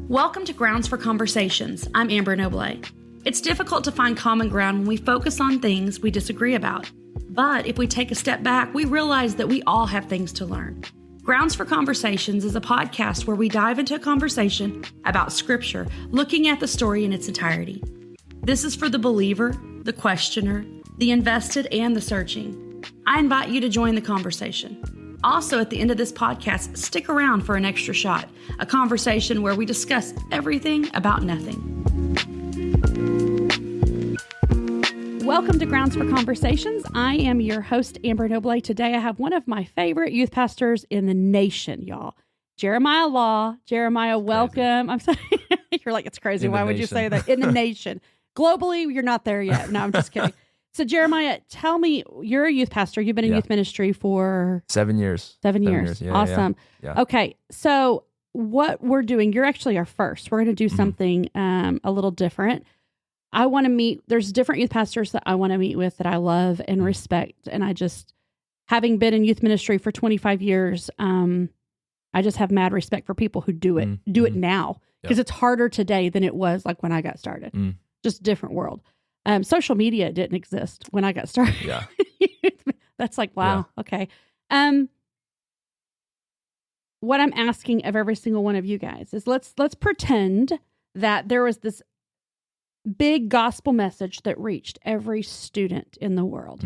Welcome to Grounds for Conversations. I'm Amber Noble. It's difficult to find common ground when we focus on things we disagree about. But if we take a step back, we realize that we all have things to learn. Grounds for Conversations is a podcast where we dive into a conversation about Scripture, looking at the story in its entirety. This is for the believer, the questioner, the invested, and the searching. I invite you to join the conversation. Also, at the end of this podcast, stick around for an extra shot, a conversation where we discuss everything about nothing. Welcome to Grounds for Conversations. I am your host, Amber Noble. Today, I have one of my favorite youth pastors in the nation, y'all. Jeremiah Law. Jeremiah, welcome. I'm sorry. You're like, it's crazy. Why would you say that? In the nation. Globally, you're not there yet. No, I'm just kidding. So, Jeremiah, tell me, you're a youth pastor. You've been in youth ministry for 7 years. 7 years. Yeah, awesome. Yeah. Okay. So, what we're doing, you're actually our first. We're going to do something a little different. I want to meet, there's different youth pastors that I want to meet with that I love and respect. And I just, having been in youth ministry for 25 years, I just have mad respect for people who do it now. Because it's harder today than it was like when I got started. Just a different world. Social media didn't exist when I got started. Yeah. That's like, wow. Yeah. Okay. What I'm asking of every single one of you guys is let's pretend that there was this big gospel message that reached every student in the world.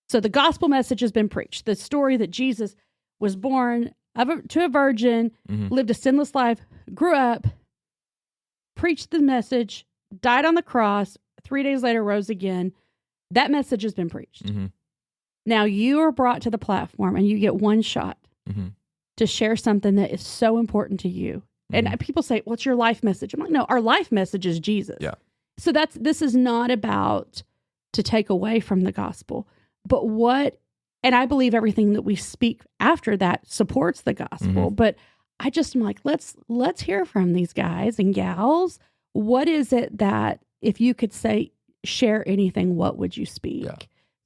So the gospel message has been preached. The story that Jesus was born to a virgin, lived a sinless life, grew up, preached the message, died on the cross, 3 days later rose again. That message has been preached. Now you are brought to the platform and you get one shot to share something that is so important to you. And people say, what's your life message? I'm like, no, our life message is Jesus. Yeah. So this is not about to take away from the gospel, but and I believe everything that we speak after that supports the gospel, but I just am like, let's hear from these guys and gals. What is it that if you could share anything, what would you speak? Yeah.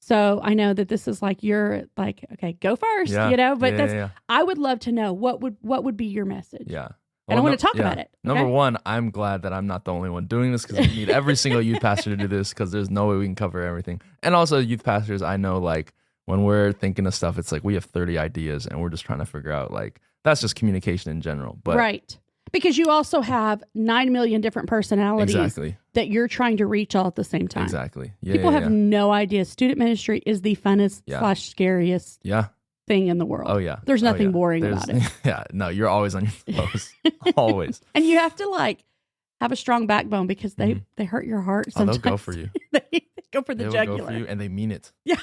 So I know that this is like, you're like, okay, go first, but I would love to know what would be your message. Yeah. And I want to talk about it. Okay? Number one, I'm glad that I'm not the only one doing this because we need every single youth pastor to do this because there's no way we can cover everything. And also youth pastors, I know like when we're thinking of stuff, it's like we have 30 ideas and we're just trying to figure out like, that's just communication in general. But right. Because you also have 9 million different personalities that you're trying to reach all at the same time. Exactly. Yeah, People have no idea. Student ministry is the funnest / scariest thing in the world. Oh, yeah. There's nothing boring about it. Yeah. No, you're always on your toes. Always. And you have to like have a strong backbone because they hurt your heart sometimes. They'll go for you. They go for the jugular. Go for you and they mean it. Yeah.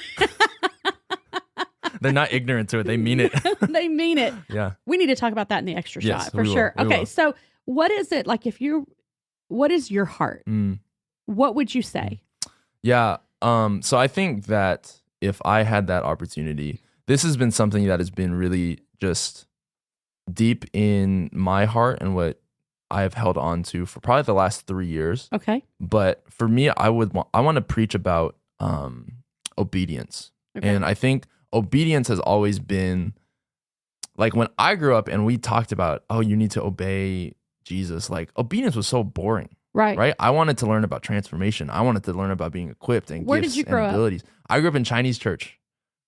They're not ignorant to it. They mean it. They mean it. Yeah. We need to talk about that in the extra shot for sure. We okay. will. So what is it like what is your heart? What would you say? Yeah. So I think that if I had that opportunity, this has been something that has been really just deep in my heart and what I've held on to for probably the last 3 years. Okay. But for me, I want to preach about obedience. Okay. And I think obedience has always been like when I grew up and we talked about, oh, you need to obey Jesus. Like obedience was so boring. Right. I wanted to learn about transformation. I wanted to learn about being equipped and Where gifts did you grow and abilities. Up? I grew up in Chinese church.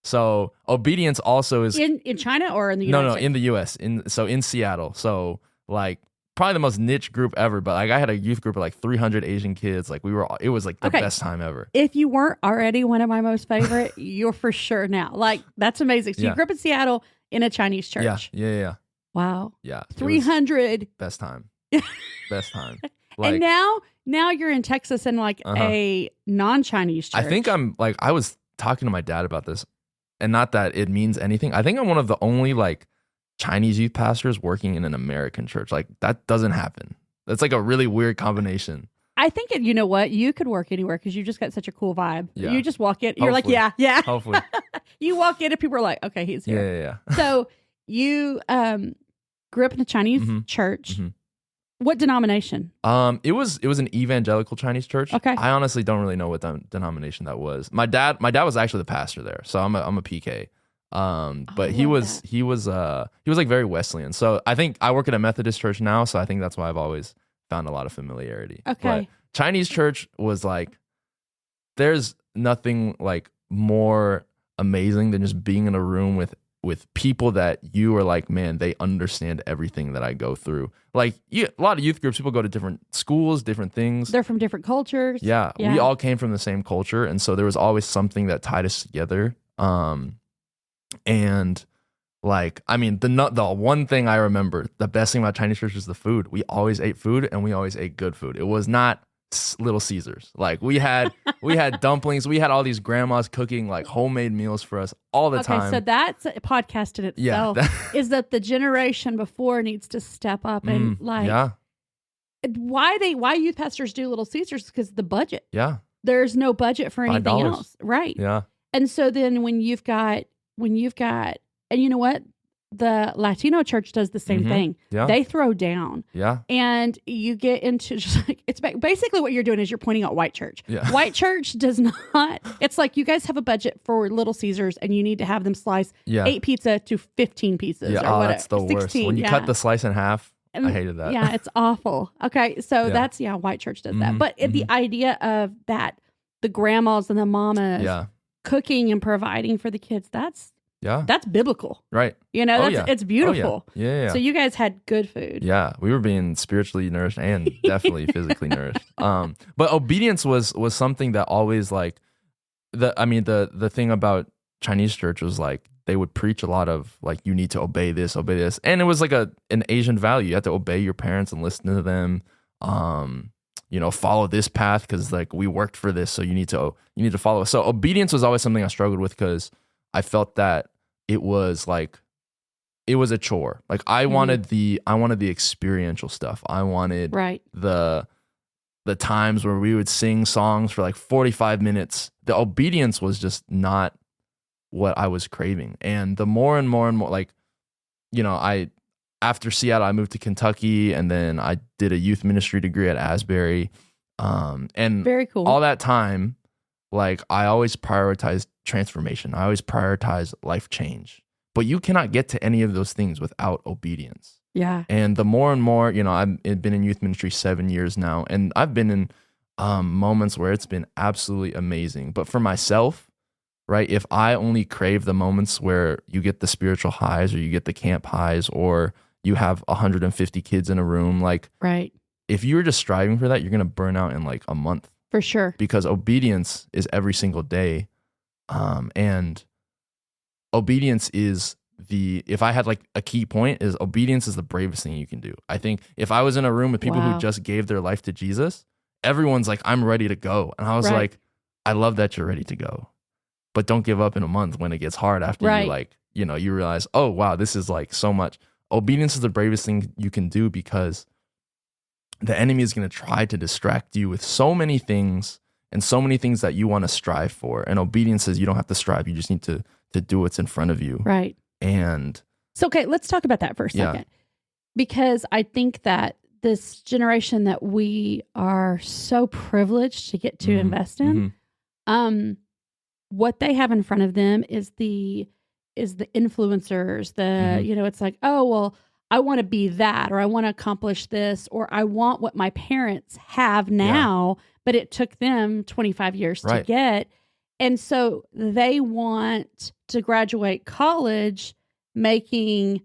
So obedience also is in China or in the United States? In the US. In Seattle. So like probably the most niche group ever, but like I had a youth group of like 300 Asian kids. Like it was like the best time ever. If you weren't already one of my most favorite, you're for sure now. Like that's amazing. So you grew up in Seattle in a Chinese church. Yeah. Wow. Yeah. 300. Best time. Best time. Like, and now you're in Texas in like a non-Chinese church. I think I was talking to my dad about this, and not that it means anything. I think I'm one of the only like Chinese youth pastors working in an American church. Like that doesn't happen. That's like a really weird combination. I think you know what? You could work anywhere because you just got such a cool vibe. Yeah. You just walk in. You're Hopefully. like, yeah. Hopefully. You walk in and people are like, okay, he's here. Yeah. So you grew up in a Chinese church. What denomination? It was an evangelical Chinese church. Okay. I honestly don't really know what denomination that was. My dad was actually the pastor there, so I'm a PK. But he was like very Wesleyan. So I think I work at a Methodist church now, so I think that's why I've always found a lot of familiarity. Okay. But Chinese church was like, there's nothing like more amazing than just being in a room with people that you are like, man, they understand everything that I go through. Like a lot of youth groups, people go to different schools, different things. They're from different cultures. Yeah, we all came from the same culture, and so there was always something that tied us together. And like, I mean, the one thing I remember, the best thing about Chinese church is the food. We always ate food, and we always ate good food. It was not Little Caesars. Like we had dumplings. We had all these grandmas cooking like homemade meals for us all the time. Okay, so that's a podcast in itself. Yeah, is that the generation before needs to step up and why youth pastors do Little Caesars because the budget. Yeah, there's no budget for anything $5. else, right? Yeah, and so then when you've got and you know what? The Latino church does the same thing. Yeah. They throw down. Yeah. And you get into just like, it's basically what you're doing is you're pointing out white church. Yeah. White church does not, it's like you guys have a budget for Little Caesars and you need to have them slice 8 pizza to 15 pieces. Yeah. Or whatever. That's the 16, worst. When you cut the slice in half, I hated that. Yeah, it's awful. Okay. So that's, white church does that. But the idea of that, the grandmas and the mamas cooking and providing for the kids, that's biblical. Right. You know, it's beautiful. Oh, yeah. So you guys had good food. Yeah. We were being spiritually nourished and definitely physically nourished. But obedience was something that always like the thing about Chinese church was like they would preach a lot of like, you need to obey this. And it was like an Asian value. You have to obey your parents and listen to them. Follow this path because like we worked for this, so you need to follow. So obedience was always something I struggled with because I felt that it was a chore. Like I wanted the experiential stuff. I wanted the times where we would sing songs for like 45 minutes. The obedience was just not what I was craving. And the more and more like, after Seattle, I moved to Kentucky, and then I did a youth ministry degree at Asbury. And very cool. All that time, like I always prioritized transformation. I always prioritize life change. But you cannot get to any of those things without obedience. Yeah. And the more and more, I've been in youth ministry 7 years now, and I've been in moments where it's been absolutely amazing. But for myself, right, if I only crave the moments where you get the spiritual highs or you get the camp highs or you have 150 kids in a room, like, right, if you're just striving for that, you're going to burn out in like a month. For sure. Because obedience is every single day. And obedience is if I had like a key point, is obedience is the bravest thing you can do. I think if I was in a room with people who just gave their life to Jesus, everyone's like, I'm ready to go. And I was like, I love that you're ready to go, but don't give up in a month when it gets hard after you realize, oh, wow, this is like so much. Obedience is the bravest thing you can do because the enemy is going to try to distract you with so many things and so many things that you want to strive for. And obedience says you don't have to strive. You just need to do what's in front of you. Right. And so, okay, let's talk about that for a second. Because I think that this generation that we are so privileged to get to invest in, what they have in front of them is the influencers, it's like, oh, well, I want to be that, or I want to accomplish this, or I want what my parents have now, but it took them 25 years to get. And so they want to graduate college making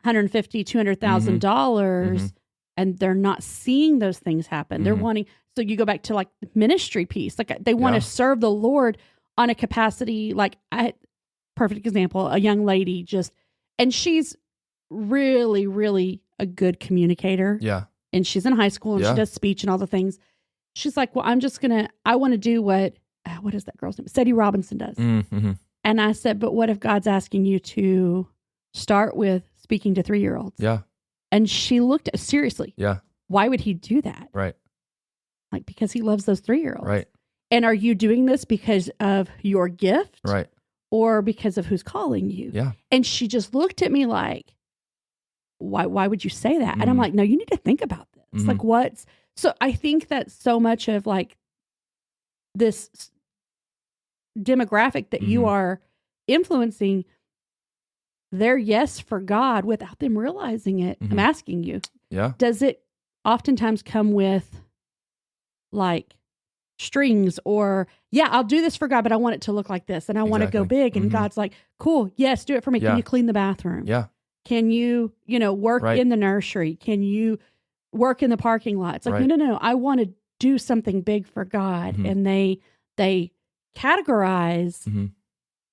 $150,000, $200,000, and they're not seeing those things happen. They're wanting, so you go back to like the ministry piece, like they want to serve the Lord on a capacity, like perfect example, a young lady and she's really, really a good communicator. Yeah. And she's in high school and she does speech and all the things. She's like, well, I want to do what is that girl's name? Sadie Robinson does. Mm-hmm. And I said, but what if God's asking you to start with speaking to 3-year-olds? Yeah. And she looked at seriously. Yeah. Why would he do that? Right. Like, because he loves those 3-year-olds. Right. And are you doing this because of your gift? Right. Or because of who's calling you? Yeah. And she just looked at me like, why would you say that? And I'm like, no, you need to think about this. Like so I think that so much of like this demographic that you are influencing their yes for God without them realizing it. I'm asking you. Yeah. Does it oftentimes come with like strings or, yeah, I'll do this for God, but I want it to look like this and I want to go big. And God's like, cool, yes, do it for me. Yeah. Can you clean the bathroom? Yeah. Can you, work in the nursery? Can you work in the parking lot? It's like, no. I want to do something big for God. And they categorize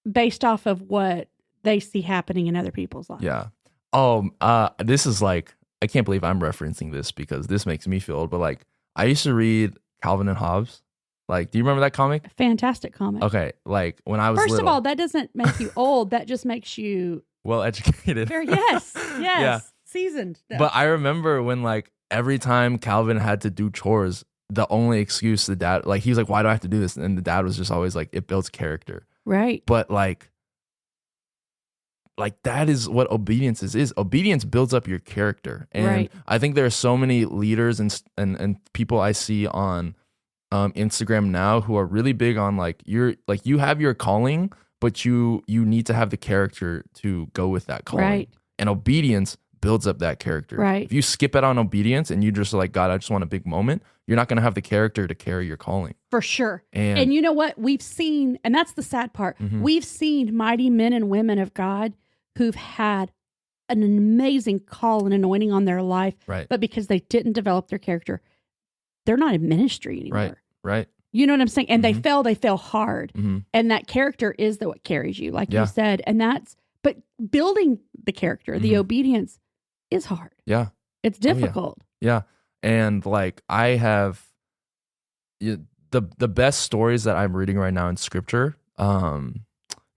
based off of what they see happening in other people's lives. Yeah. Oh, this is like, I can't believe I'm referencing this because this makes me feel old, but like I used to read Calvin and Hobbes. Like, do you remember that comic? Fantastic comic. Okay. Like when I was First little. of all, that doesn't make you old. That just makes you well educated. Yes. Yeah. Seasoned. No. But I remember when like every time Calvin had to do chores, the only excuse the dad, like he was like, why do I have to do this? And the dad was just always like, it builds character. Right. But like that is what obedience is. Obedience builds up your character. And I think there are so many leaders and people I see on Instagram now who are really big on like you have your calling, but you need to have the character to go with that calling. Right. And obedience builds up that character. Right. If you skip it on obedience and you just like, God, I just want a big moment, you're not going to have the character to carry your calling. For sure. And you know what? We've seen, and that's the sad part, we've seen mighty men and women of God who've had an amazing call and anointing on their life, right. but because they didn't develop their character, they're not in ministry anymore. Right. You know what I'm saying? And they fail hard. And that character is what carries you, like you said. And but building the character, the obedience is hard. Yeah. It's difficult. Yeah. And like I have the best stories that I'm reading right now in scripture,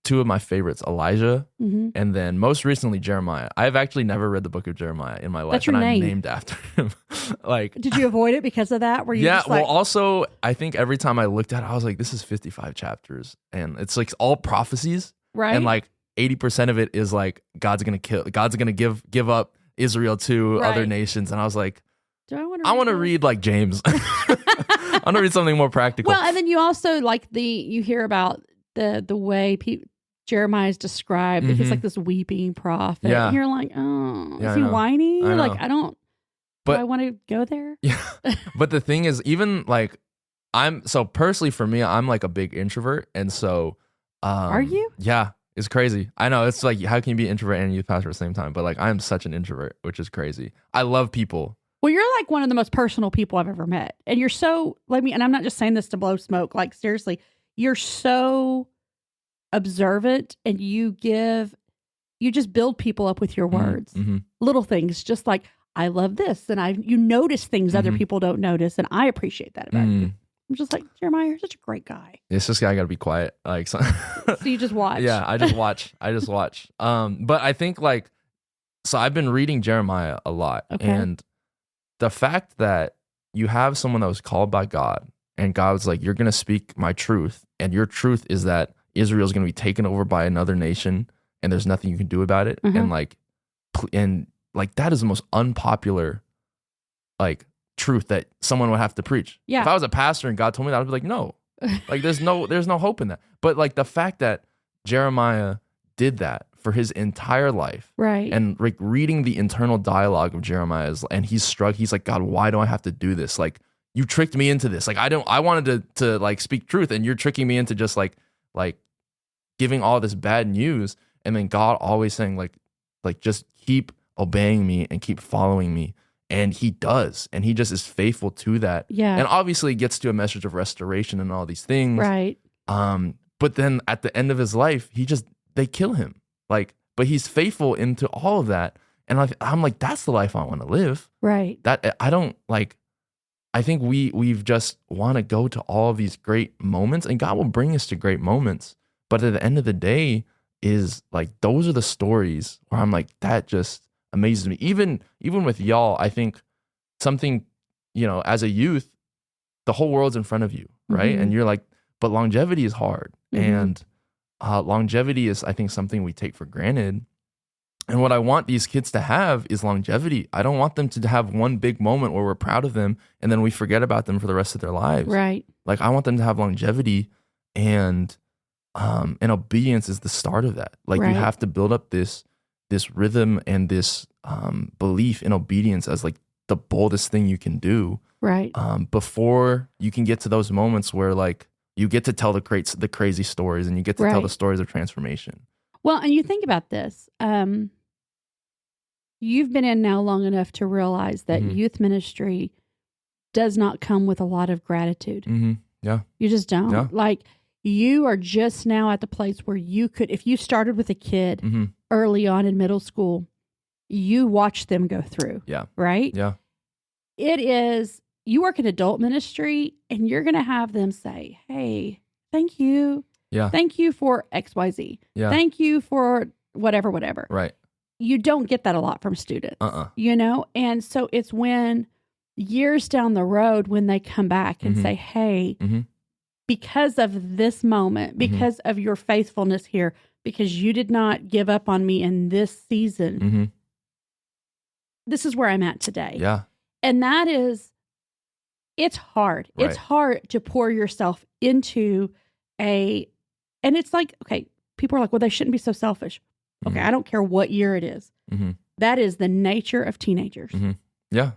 two of my favorites, Elijah, and then most recently Jeremiah. I've actually never read the book of Jeremiah in my life. That's your name. I'm named after him. Like, did you avoid it because of that? Were you just like, well, also I think every time I looked at it, I was like, this is 55 chapters, and it's like all prophecies, right? And like 80% of it is like God's gonna give up Israel to other nations, and I was like, I want to read like James. I want to read something more practical. Well, and then you also like you hear about the way Jeremiah is described. He's like this weeping prophet. Yeah. And you're like, oh, Yeah, is he whiny? I know. Like, do I want to go there? Yeah. But the thing is, even like personally for me, I'm like a big introvert. And so, are you? Yeah, it's crazy. I know it's like, how can you be an introvert and a youth pastor at the same time? But like, I'm such an introvert, which is crazy. I love people. Well, you're like one of the most personal people I've ever met. And you're so, and I'm not just saying this to blow smoke, like seriously, you're so observant and you just build people up with your words. Little things, just like, I love this. And you notice things other people don't notice. And I appreciate that about you. I'm just like, Jeremiah, you're such a great guy. It's just, I got to be quiet. Like, so you just watch. Yeah, I just watch. But I think like, so I've been reading Jeremiah a lot. Okay. And the fact that you have someone that was called by God and God was like, you're going to speak my truth. And your truth is that Israel's going to be taken over by another nation and there's nothing you can do about it. And like that is the most unpopular like truth that someone would have to preach. Yeah. If I was a pastor and God told me that, I'd be like, no, like there's no hope in that. But like the fact that Jeremiah did that for his entire life. Right. And like reading the internal dialogue of Jeremiah and he's like, God, why do I have to do this? Like you tricked me into this. Like I wanted to like speak truth and you're tricking me into just like giving all this bad news. And then God always saying like just keep obeying me and keep following me. And he does. And he just is faithful to that. Yeah. And obviously gets to a message of restoration and all these things. Right. But then at the end of his life, they kill him. Like, but he's faithful into all of that. And I'm like, that's the life I want to live. Right. That I don't like, I think we've just want to go to all of these great moments and God will bring us to great moments. But at the end of the day is like, those are the stories where I'm like, that just amazes me. Even with y'all, I think something, as a youth, the whole world's in front of you, right? And you're like, but longevity is hard. And longevity is, I think, something we take for granted. And what I want these kids to have is longevity. I don't want them to have one big moment where we're proud of them and then we forget about them for the rest of their lives. Right. Like I want them to have longevity and And obedience is the start of that. Like Right. you have to build up this rhythm and this belief in obedience as like the boldest thing you can do. Right. Before you can get to those moments where like you get to tell the crazy stories and you get to tell Right. the stories of transformation. Well, and you think about this. You've been in now long enough to realize that Mhm. youth ministry does not come with a lot of gratitude. Mm-hmm. Yeah. You just don't. Yeah. Like, you are just now at the place where you could, if you started with a kid Mm-hmm. early on in middle school, you watch them go through. Yeah. Right? Yeah. It is, you work in adult ministry and you're going to have them say, hey, thank you. Yeah. Thank you for XYZ. Yeah. Thank you for whatever. Right. You don't get that a lot from students, Uh-uh. you know? And so it's when years down the road, when they come back and Mhm. say, hey, Mhm. because of this moment, because of your faithfulness here, because you did not give up on me in this season, Mm-hmm. this is where I'm at today. Yeah. And that is, it's hard. Right. It's hard to pour yourself into and it's like, okay, people are like, well, they shouldn't be so selfish. Okay, Mhm. I don't care what year it is. Mm-hmm. That is the nature of teenagers. Mhm. Yeah.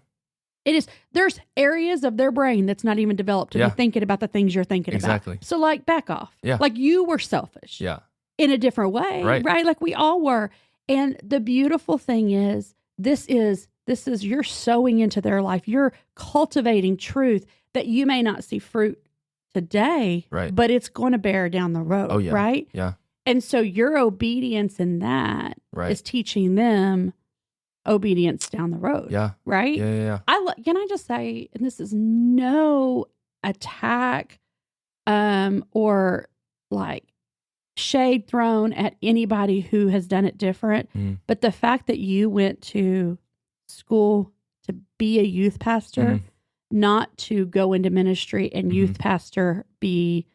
It is. There's areas of their brain that's not even developed to Yeah. be thinking about the things you're thinking Exactly. about. So, like, back off. Yeah. Like, you were selfish Yeah. in a different way, Right. right? Like we all were. And the beautiful thing is, this is you're sowing into their life. You're cultivating truth that you may not see fruit today, Right. but it's going to bear down the road, Oh, yeah. right? Yeah. And so your obedience in that is Right. teaching them obedience down the road, Yeah. right? Yeah. Yeah. Can I just say, and this is no attack or like shade thrown at anybody who has done it different, Mhm. but the fact that you went to school to be a youth pastor, Mhm. not to go into ministry and youth pastor be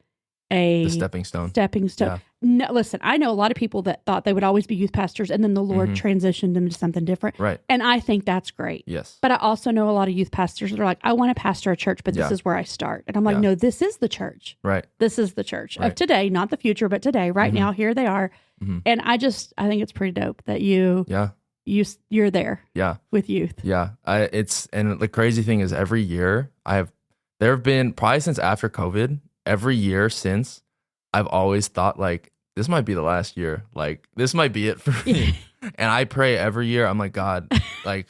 a The stepping stone. stepping stone. Yeah. No, listen, I know a lot of people that thought they would always be youth pastors and then the Lord transitioned them to something different. Right. And I think that's great. Yes. But I also know a lot of youth pastors that are like, I want to pastor a church, but this Yeah. is where I start. And I'm like, Yeah. no, this is the church. Right. This is the church of Right. today, not the future, but today, right now, here they are. Mhm. And I think it's pretty dope that you're there Yeah. with youth. Yeah. And the crazy thing is every year there have been probably since after COVID, every year since I've always thought like, this might be the last year. Like this might be it for me. And I pray every year. I'm like, God, like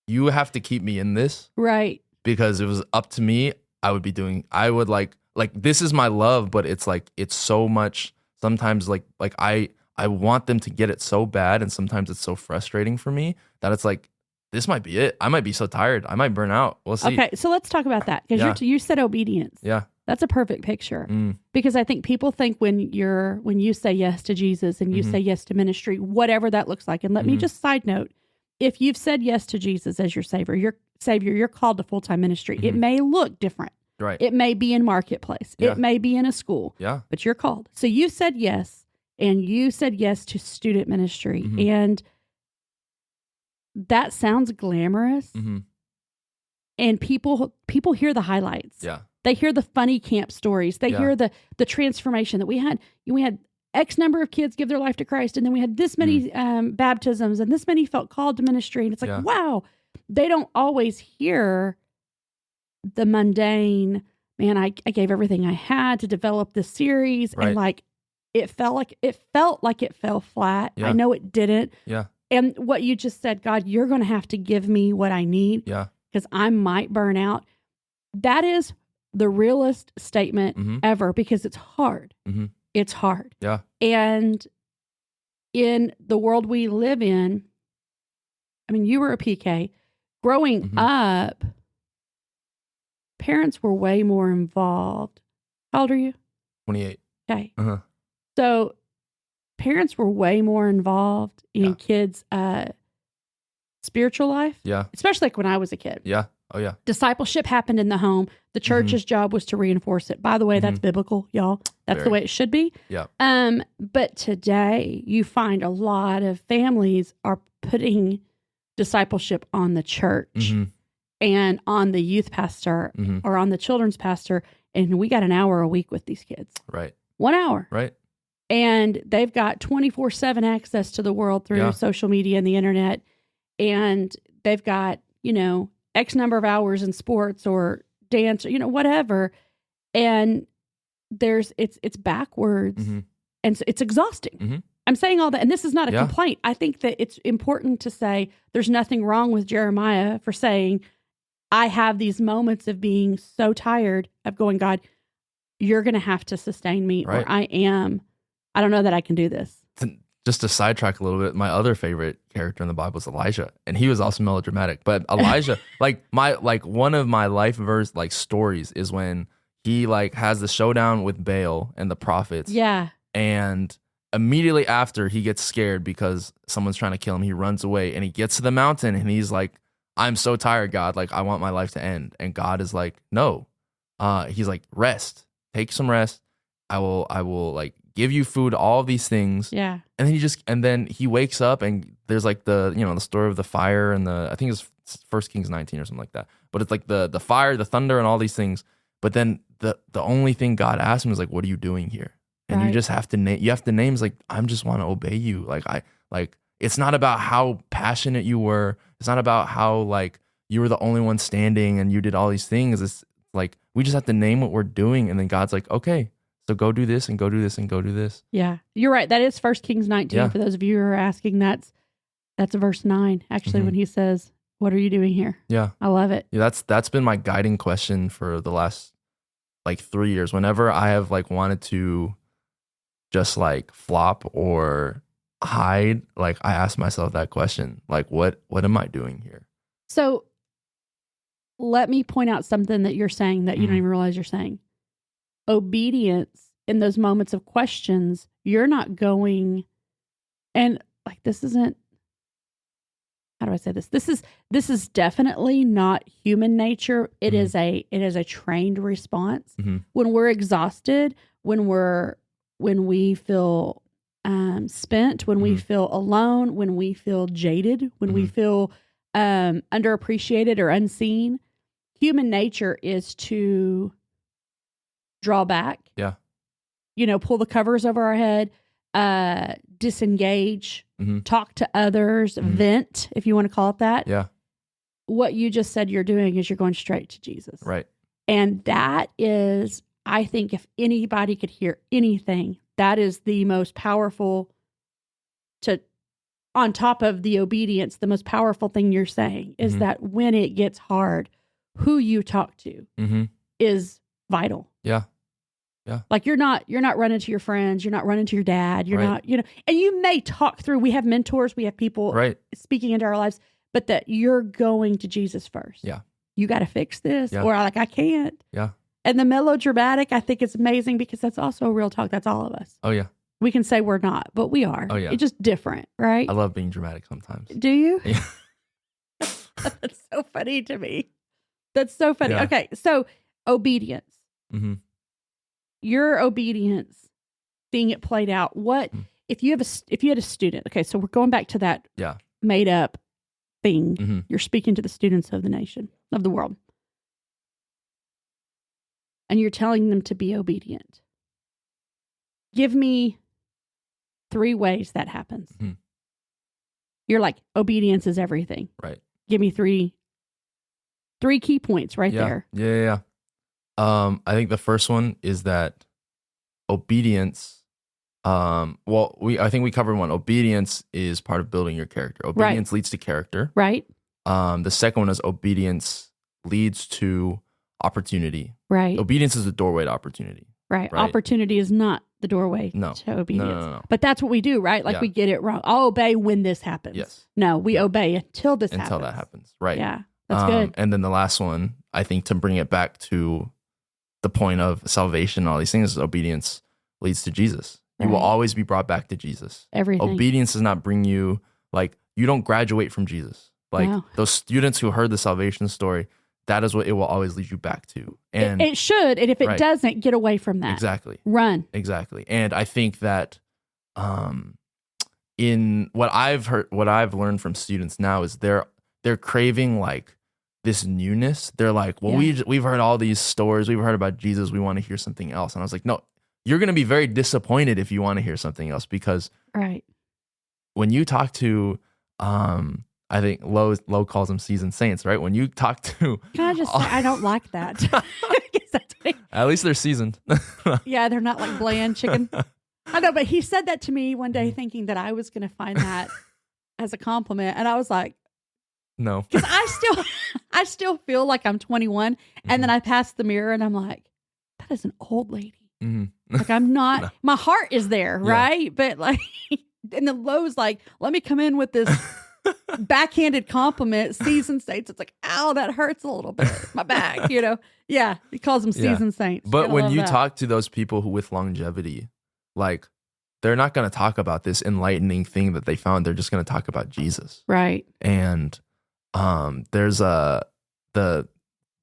you have to keep me in this Right. because it was up to me. I would like this is my love, but it's like, it's so much sometimes like I want them to get it so bad. And sometimes it's so frustrating for me that it's like, this might be it. I might be so tired. I might burn out. We'll see. Okay. So let's talk about that because you said obedience. Yeah. That's a perfect picture Mm. because I think people think when you say yes to Jesus and you say yes to ministry, whatever that looks like. And let me just side note, if you've said yes to Jesus as your savior, you're called to full-time ministry. It may look different. Right. It may be in marketplace. Yeah. It may be in a school. Yeah. But you're called. So you said yes, and you said yes to student ministry. Mhm. And that sounds glamorous. Mm-hmm. And people hear the highlights. Yeah. They hear the funny camp stories. They Yeah. hear the transformation that we had. We had X number of kids give their life to Christ, and then we had this many baptisms, and this many felt called to ministry. And it's like, Yeah. wow, they don't always hear the mundane. Man, I gave everything I had to develop this series, Right. and like it felt like it fell flat. Yeah. I know it didn't. Yeah. And what you just said, God, you're going to have to give me what I need Yeah. because I might burn out. That is the realest statement ever because it's hard. Mhm. It's hard. Yeah. And in the world we live in, I mean, you were a PK. Growing up, parents were way more involved. How old are you? 28. Okay. Uh-huh. So parents were way more involved in Yeah. kids' spiritual life, Yeah. especially like when I was a kid. Yeah. Oh yeah. Discipleship happened in the home. The church's job was to reinforce it. By the way, that's biblical, y'all. That's the Very. way it should be. Yeah. But today you find a lot of families are putting discipleship on the church Mhm. and on the youth pastor Mhm. or on the children's pastor. And we got an hour a week with these kids. Right. 1 hour. Right. And they've got 24/7 access to the world through social media and the internet. And they've got, X number of hours in sports or dance, or, whatever. And it's backwards. Mm-hmm. And so it's exhausting. Mm-hmm. I'm saying all that. And this is not a complaint. I think that it's important to say there's nothing wrong with Jeremiah for saying, I have these moments of being so tired of going, God, you're going to have to sustain me, right. or I don't know that I can do this. Just to sidetrack a little bit, my other favorite character in the Bible is Elijah, and he was also melodramatic. But Elijah, one of my life verse stories is when he has the showdown with Baal and the prophets. Yeah. And immediately after, he gets scared because someone's trying to kill him. He runs away and he gets to the mountain and he's like, I'm so tired, God. I want my life to end. And God is like, no. He's like, rest. Take some rest. I will give you food, all of these things. Yeah. And then he wakes up and there's the story of the fire and I think it's 1 Kings 19 or something like that. But it's the fire, the thunder, and all these things. But then the only thing God asked him is what are you doing here? And you just have to name. You have to name. I just want to obey you. It's not about how passionate you were. It's not about how you were the only one standing and you did all these things. It's we just have to name what we're doing, and then God's like, okay, so go do this and go do this and go do this. Yeah, you're right. That is 1 Kings 19. Yeah. For those of you who are asking, that's verse 9 actually, when he says, "What are you doing here?" Yeah, I love it. Yeah, that's been my guiding question for the last 3 years. Whenever I have wanted to just flop or hide, I ask myself that question, what am I doing here? So let me point out something that you're saying that you don't even realize you're saying. Obedience in those moments of questions, you're not going, and this isn't, how do I say this? This is definitely not human nature. It is a trained response. When we're exhausted, when we feel spent, when we feel alone, when we feel jaded, when we feel underappreciated or unseen, human nature is to draw back. Yeah. Pull the covers over our head, disengage, talk to others, vent, if you want to call it that. Yeah. What you just said you're doing is you're going straight to Jesus. Right. And that is, I think if anybody could hear anything, that is the most powerful on top of the obedience, the most powerful thing you're saying is that when it gets hard, who you talk to is vital. Yeah. Yeah. You're not running to your friends. You're not running to your dad. You're not, and you may talk through, we have mentors, we have people speaking into our lives, but that you're going to Jesus first. Yeah. You got to fix this or I can't. Yeah. And the melodramatic, I think it's amazing because that's also real talk. That's all of us. Oh yeah. We can say we're not, but we are. Oh yeah. It's just different, right? I love being dramatic sometimes. Do you? Yeah. That's so funny to me. That's so funny. Yeah. Okay. So obedience. Your obedience, seeing it played out. What if you had a student? Okay, so we're going back to that made up thing. You're speaking to the students of the nation, of the world, and you're telling them to be obedient. Give me 3 ways that happens. You're like, obedience is everything. Right. Give me 3 key points there. Yeah. I think the first one is that obedience. I think we covered one. Obedience is part of building your character. Obedience leads to character. Right. The second one is obedience leads to opportunity. Right. Obedience is the doorway to opportunity. Right. Opportunity is not the doorway to obedience. No. But that's what we do, right? We get it wrong. I'll obey when this happens. Yes. No, we obey until that happens. Right. Yeah. That's good. And then the last one, I think, to bring it back to the point of salvation, all these things, obedience leads to Jesus. Right. You will always be brought back to Jesus. Everything. Obedience does not bring you, you don't graduate from Jesus. Those students who heard the salvation story, that is what it will always lead you back to. And it should. And if it doesn't, get away from that. Exactly. Run. Exactly. And I think that in what I've learned from students now is they're craving this newness. They're like, well, we've heard all these stories. We've heard about Jesus. We want to hear something else. And I was like, no, you're going to be very disappointed if you want to hear something else, because right. when you talk to, I think Lowe calls them seasoned saints, right? When you talk to, Can I just say, I don't like that. At least they're seasoned. Yeah, they're not like bland chicken. I know, but he said that to me one day thinking that I was going to find that as a compliment. And I was like, no. Because I still feel like I'm 21. And then I pass the mirror and I'm like, that is an old lady. Like I'm not, No. my heart is there, Yeah. right? But like, and the Lowe's like, let me come in with this backhanded compliment, seasoned saints. It's like, ow, that hurts a little bit. My back, you know? Yeah. He calls them seasoned saints. But Gotta when love you that. talk to those people who with longevity, like they're not going to talk about this enlightening thing that they found. They're just going to talk about Jesus. Right. And there's the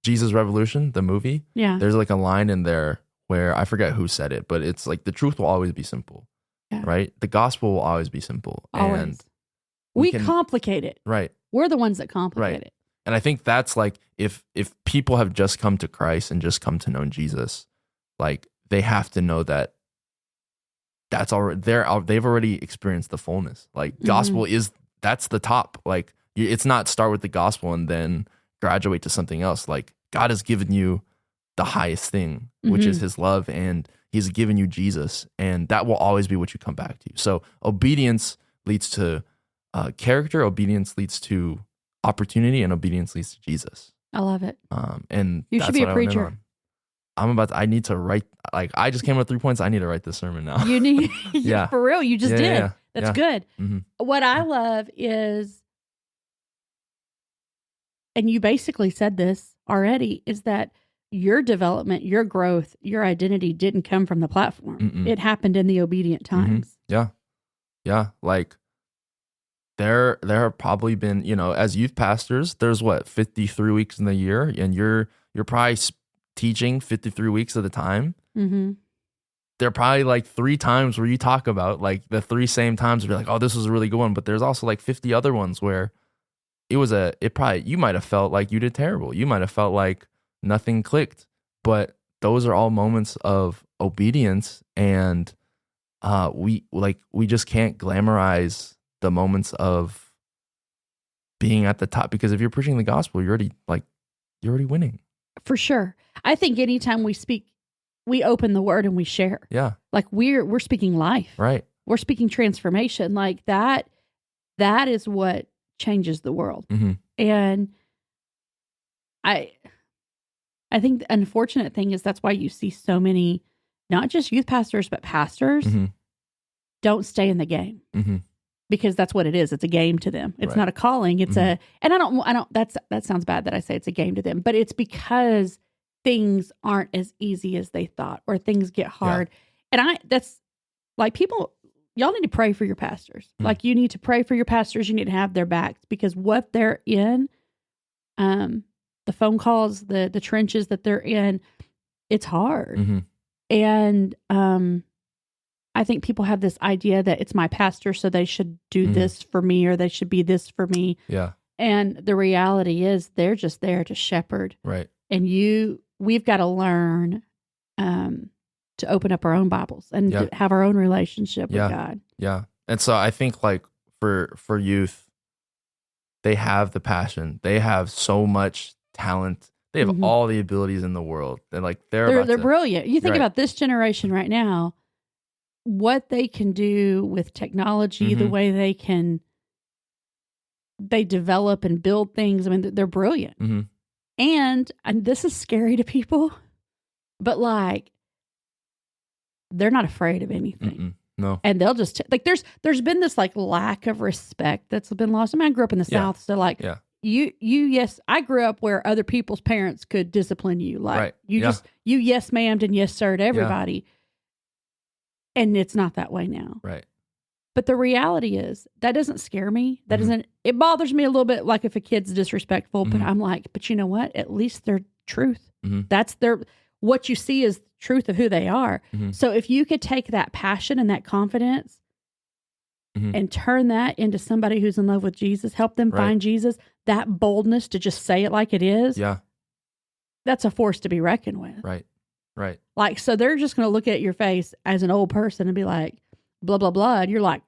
Jesus Revolution, the movie. Yeah. There's like a line in there where I forget who said it, but it's like the truth will always be simple. Yeah. Right? The gospel will always be simple. Always. And We can- complicate it. right. We're the ones that complicate Right. it. And I think that's like if people have just come to Christ and just come to know Jesus, like they have to know that that's already they've already experienced the fullness. Like gospel that's the top. Like it's not start with the gospel and then graduate to something else. Like God has given you the highest thing, which is his love, and he's given you Jesus, and that will always be what you come back to. So obedience leads to character, obedience leads to opportunity, and obedience leads to Jesus. I love it. And You that's should be what a I went in preacher. on. I need to write, like, I just came up with 3 points. I need to write this sermon now. You need, Yeah. for real, you just Yeah, did. yeah, That's yeah. good. Mhm. What I love is, and you basically said this already, is that your development, your growth, your identity didn't come from the platform. Mm-mm. It happened in the obedient times. Yeah. Yeah. Like there have probably been, as youth pastors, there's 53 weeks in the year, and you're probably teaching 53 weeks at a time. Mm-hmm. There are probably like 3 times where you talk about like the 3 same times where you're like, oh, this was a really good one. But there's also like 50 other ones where you might have felt like you did terrible. You might have felt like nothing clicked, but those are all moments of obedience. And we just can't glamorize the moments of being at the top, because if you're preaching the gospel, you're already winning. For sure. I think anytime we speak, we open the word and we share. Yeah. Like we're speaking life. Right. We're speaking transformation. Like that is what changes the world. Mm-hmm. And I think the unfortunate thing is that's why you see so many, not just youth pastors, but pastors Mm-hmm. don't stay in the game, Mm-hmm. because that's what it is. It's a game to them. It's Right. not a calling. It's and I don't, that sounds bad that I say it's a game to them, but it's because things aren't as easy as they thought, or things get hard. And that's like people, y'all need to pray for your pastors. Like you need to pray for your pastors. You need to have their backs, because what they're in, the phone calls, the trenches that they're in, it's hard. Mm-hmm. And I think people have this idea that it's my pastor, so they should do this for me, or they should be this for me. Yeah. And the reality is they're just there to shepherd. Right. And we've got to learn to open up our own Bibles and to have our own relationship with God. Yeah. And so I think like for youth, they have the passion. They have so much talent. They have all the abilities in the world. They're brilliant. You think Right. about this generation right now, what they can do with technology, the way they develop and build things. I mean, they're brilliant. Mm-hmm. And this is scary to people, but like, they're not afraid of anything. Mm-mm. No. And they'll just there's been this like lack of respect that's been lost. I mean, I grew up in the South, so like you yes, I grew up where other people's parents could discipline you. Like Right. you yes ma'amed and yes sir to everybody. And it's not that way now. Right. But the reality is that doesn't scare me. That doesn't, it bothers me a little bit, like if a kid's disrespectful, but I'm like, but you know what? At least they're truth. That's what you see is truth of who they are. So if you could take that passion and that confidence and turn that into somebody who's in love with Jesus, help them find Jesus, that boldness to just say it like it is, Yeah. that's a force to be reckoned with. Right. Right. Like, so they're just going to look at your face as an old person and be like, blah, blah, blah. And you're like,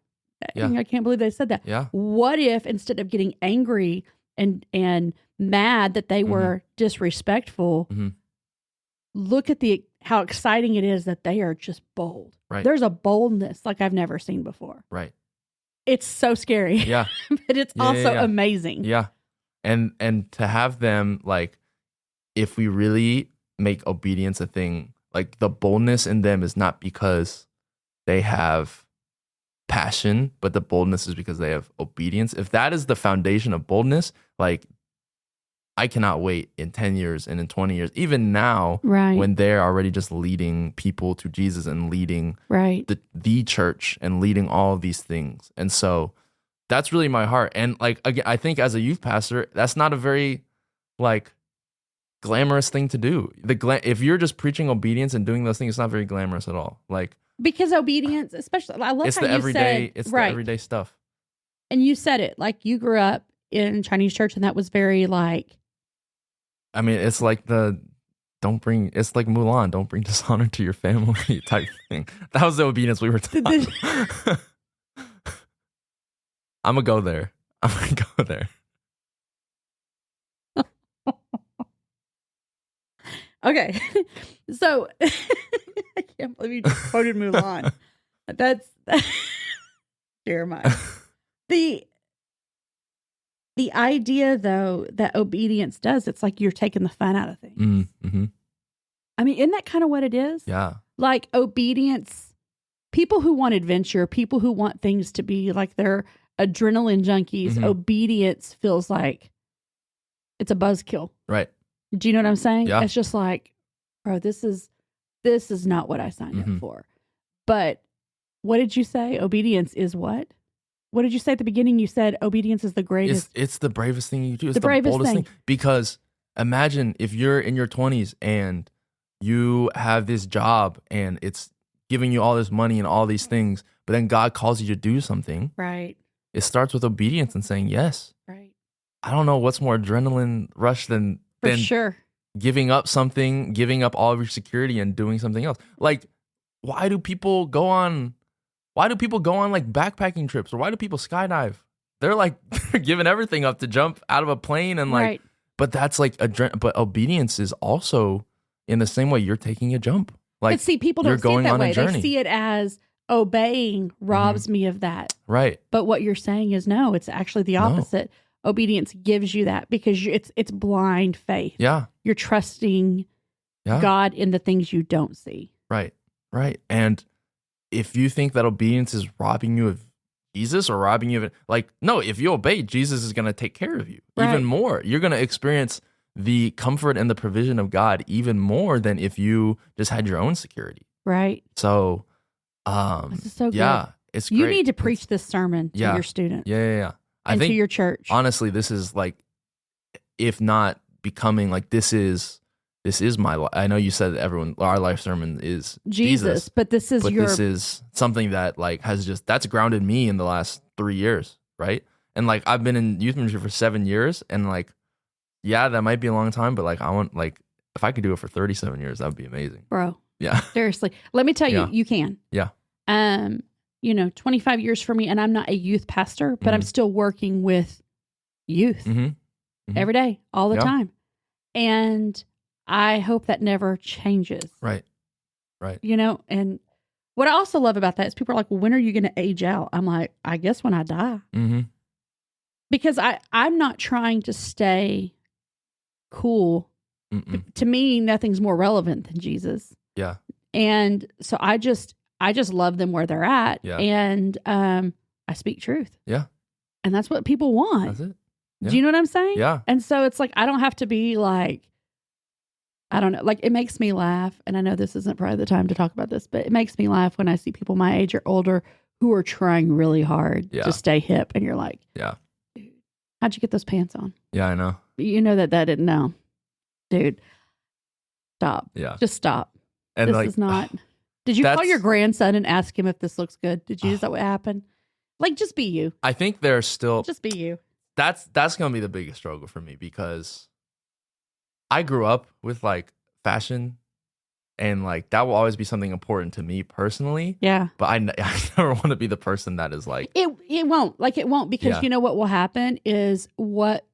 Yeah. I can't believe they said that. Yeah. What if instead of getting angry and mad that they were disrespectful, look at how exciting it is that they are just bold. Right. There's a boldness like I've never seen before. Right. It's so scary. Yeah. But it's also amazing. Yeah. And to have them, like, if we really make obedience a thing, like the boldness in them is not because they have passion, but the boldness is because they have obedience. If that is the foundation of boldness, like, I cannot wait in 10 years and in 20 years, even now, when they're already just leading people to Jesus and leading the church and leading all of these things. And so that's really my heart. And like, again, I think as a youth pastor, that's not a very like glamorous thing to do. If you're just preaching obedience and doing those things, it's not very glamorous at all. Like, because obedience, especially, I love it's how the you everyday, said, it's the everyday stuff. And you said it like you grew up in Chinese church, and that was very like. I mean, it's like it's like Mulan, don't bring dishonor to your family type thing. That was the obedience we were taught. I'm gonna go there. Okay. So I can't believe you just quoted Mulan. That's Jeremiah. The idea, though, that obedience does, it's like you're taking the fun out of things. Mm-hmm. I mean, isn't that kind of what it is? Yeah. Like obedience, people who want adventure, people who want things to be like they're adrenaline junkies, obedience feels like it's a buzzkill. Right. Do you know what I'm saying? Yeah. It's just like, bro, this is not what I signed up for. But what did you say? Obedience is what? What did you say at the beginning? You said obedience is the greatest. It's the bravest thing you do. It's the bravest boldest thing. Because imagine if you're in your 20s and you have this job and it's giving you all this money and all these things, but then God calls you to do something. Right. It starts with obedience and saying yes. Right. I don't know what's more adrenaline rush than sure. Giving up something, giving up all of your security and doing something else. Like, why do people go on like backpacking trips, or why do people skydive? They're like they're giving everything up to jump out of a plane and like, but that's like but obedience is also in the same way you're taking a jump. Like, but see, people don't see it that way. They see it as obeying robs me of that. Right. But what you're saying is no, it's actually the opposite. No. Obedience gives you that because it's blind faith. Yeah. You're trusting God in the things you don't see. Right. Right. And if you think that obedience is robbing you of Jesus or robbing you of it, like, no, if you obey, Jesus is going to take care of you even more. You're going to experience the comfort and the provision of God even more than if you just had your own security. Right. So, this is so good. Yeah, it's great. You need to preach this sermon to your students. Yeah. And to your church. Honestly, this is like, if not becoming like, this is my life. I know you said our life sermon is Jesus, but this is something that like that's grounded me in the last 3 years. Right. And like, I've been in youth ministry for 7 years, and like, yeah, that might be a long time, but like, I want, like, if I could do it for 37 years, that would be amazing. Bro. Yeah. Seriously. Let me tell you, you can. Yeah. 25 years for me, and I'm not a youth pastor, but I'm still working with youth every day, all the time. And I hope that never changes. Right. And what I also love about that is people are like, well, when are you going to age out? I'm like, I guess when I die. Because I'm not trying to stay cool. To me, nothing's more relevant than Jesus. Yeah. And so I just love them where they're at. Yeah. And I speak truth. Yeah. And that's what people want. That's it. Yeah. Do you know what I'm saying? Yeah. And so it's like, I don't have to be like, I don't know, like, it makes me laugh. And I know this isn't probably the time to talk about this, but it makes me laugh when I see people my age or older who are trying really hard to stay hip. And you're like, dude, how'd you get those pants on? Yeah, I know. You know that didn't know. Dude, stop. Yeah. Just stop. And this like, is not. Did you call your grandson and ask him if this looks good? Is that what happened? Like, just be you. I think there's still. Just be you. That's going to be the biggest struggle for me, because I grew up with like fashion And like that will always be something important to me personally. Yeah. But I never want to be the person that is like it won't because Yeah. you know what will happen is what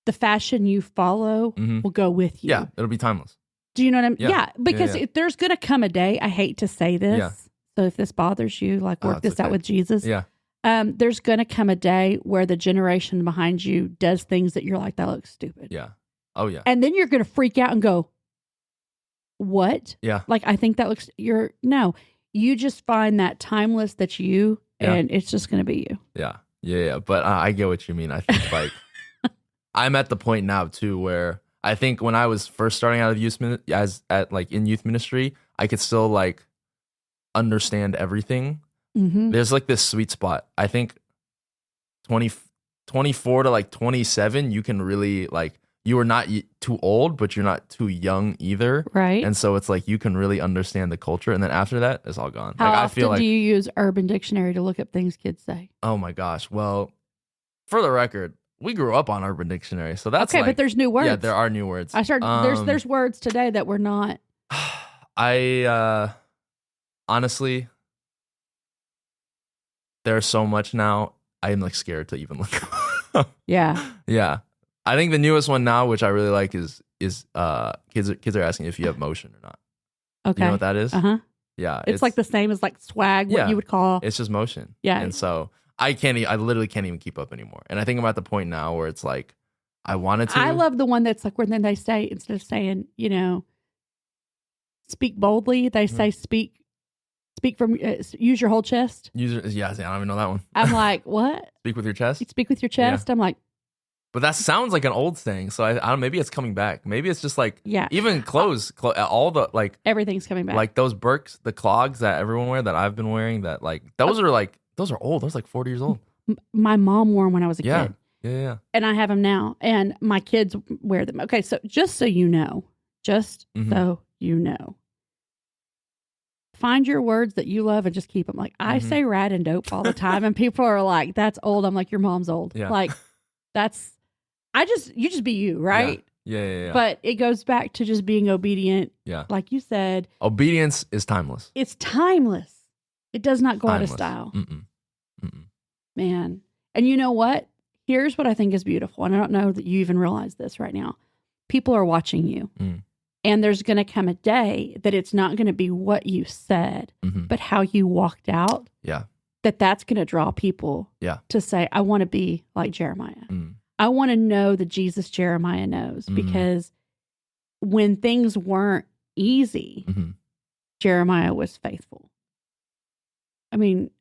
the fashion you follow will go with you. yeah, it'll be timeless. Do you know what I mean? Yeah. Yeah, because there's going to come a day. I hate to say this, Yeah. so if this bothers you, like work it's this out okay. with Jesus. Yeah. There's going to come a day where the generation behind you does things that you're like, that looks stupid. Yeah. Oh yeah. And then you're going to freak out and go, what? Yeah. Like, I think that looks, no, you just find that timeless that's you, Yeah. and it's just going to be you. Yeah. Yeah. But I get what you mean. I think like I'm at the point now too where I think when I was first starting out of youth in youth ministry, I could still like understand everything. Mm-hmm. There's like this sweet spot. I think 24 to like 27, you can really like, you are not too old, but you're not too young either. Right. And so it's like you can really understand the culture. And then after that, it's all gone. How like, often I feel like, do you use Urban Dictionary to look up things kids say? oh my gosh. Well, for the record, we grew up on Urban Dictionary. So that's okay, like, but there's new words. yeah, there are new words. I started, there's words today that were not. I honestly, there's so much now. I'm like scared to even look up. Yeah. Yeah. I think the newest one now, which I really like, is kids are asking if you have motion or not. Okay. You know what that is? Uh-huh. Yeah. It's like the same as like swag, what Yeah. you would call. It's just motion. Yeah. And so I literally can't even keep up anymore. And I think I'm at the point now where it's like, I wanted to. I love the one that's like when then they say, instead of saying, speak boldly, they say speak from, use your whole chest. Yeah, I don't even know that one. I'm like, what? Speak with your chest? You speak with your chest? I'm like, But that sounds like an old saying. So I don't, maybe it's coming back. Maybe it's just like, yeah. even clothes, all the like, Everything's coming back. like those Birks, the clogs that everyone wear that I've been wearing that like, those are old. Those are like 40 years old. My mom wore them when I was a Yeah. kid. Yeah. And I have them now, and my kids wear them. Okay, so just so you know, so you know, find your words that you love and just keep them. Like I say rad and dope all the time, and people are like, that's old. I'm like, your mom's old. Yeah. Like you just be you, right? Yeah. But it goes back to just being obedient. Yeah. Like you said, Obedience is timeless. it's timeless. It does not go out of Timeless. style. Mm-mm. Man. And you know what? Here's what I think is beautiful. And I don't know that you even realize this right now. People are watching you. Mm. And there's going to come a day that it's not going to be what you said, but how you walked out. Yeah. That's going to draw people to say, I want to be like Jeremiah. Mm. I want to know the Jesus Jeremiah knows, because when things weren't easy, Jeremiah was faithful. I mean,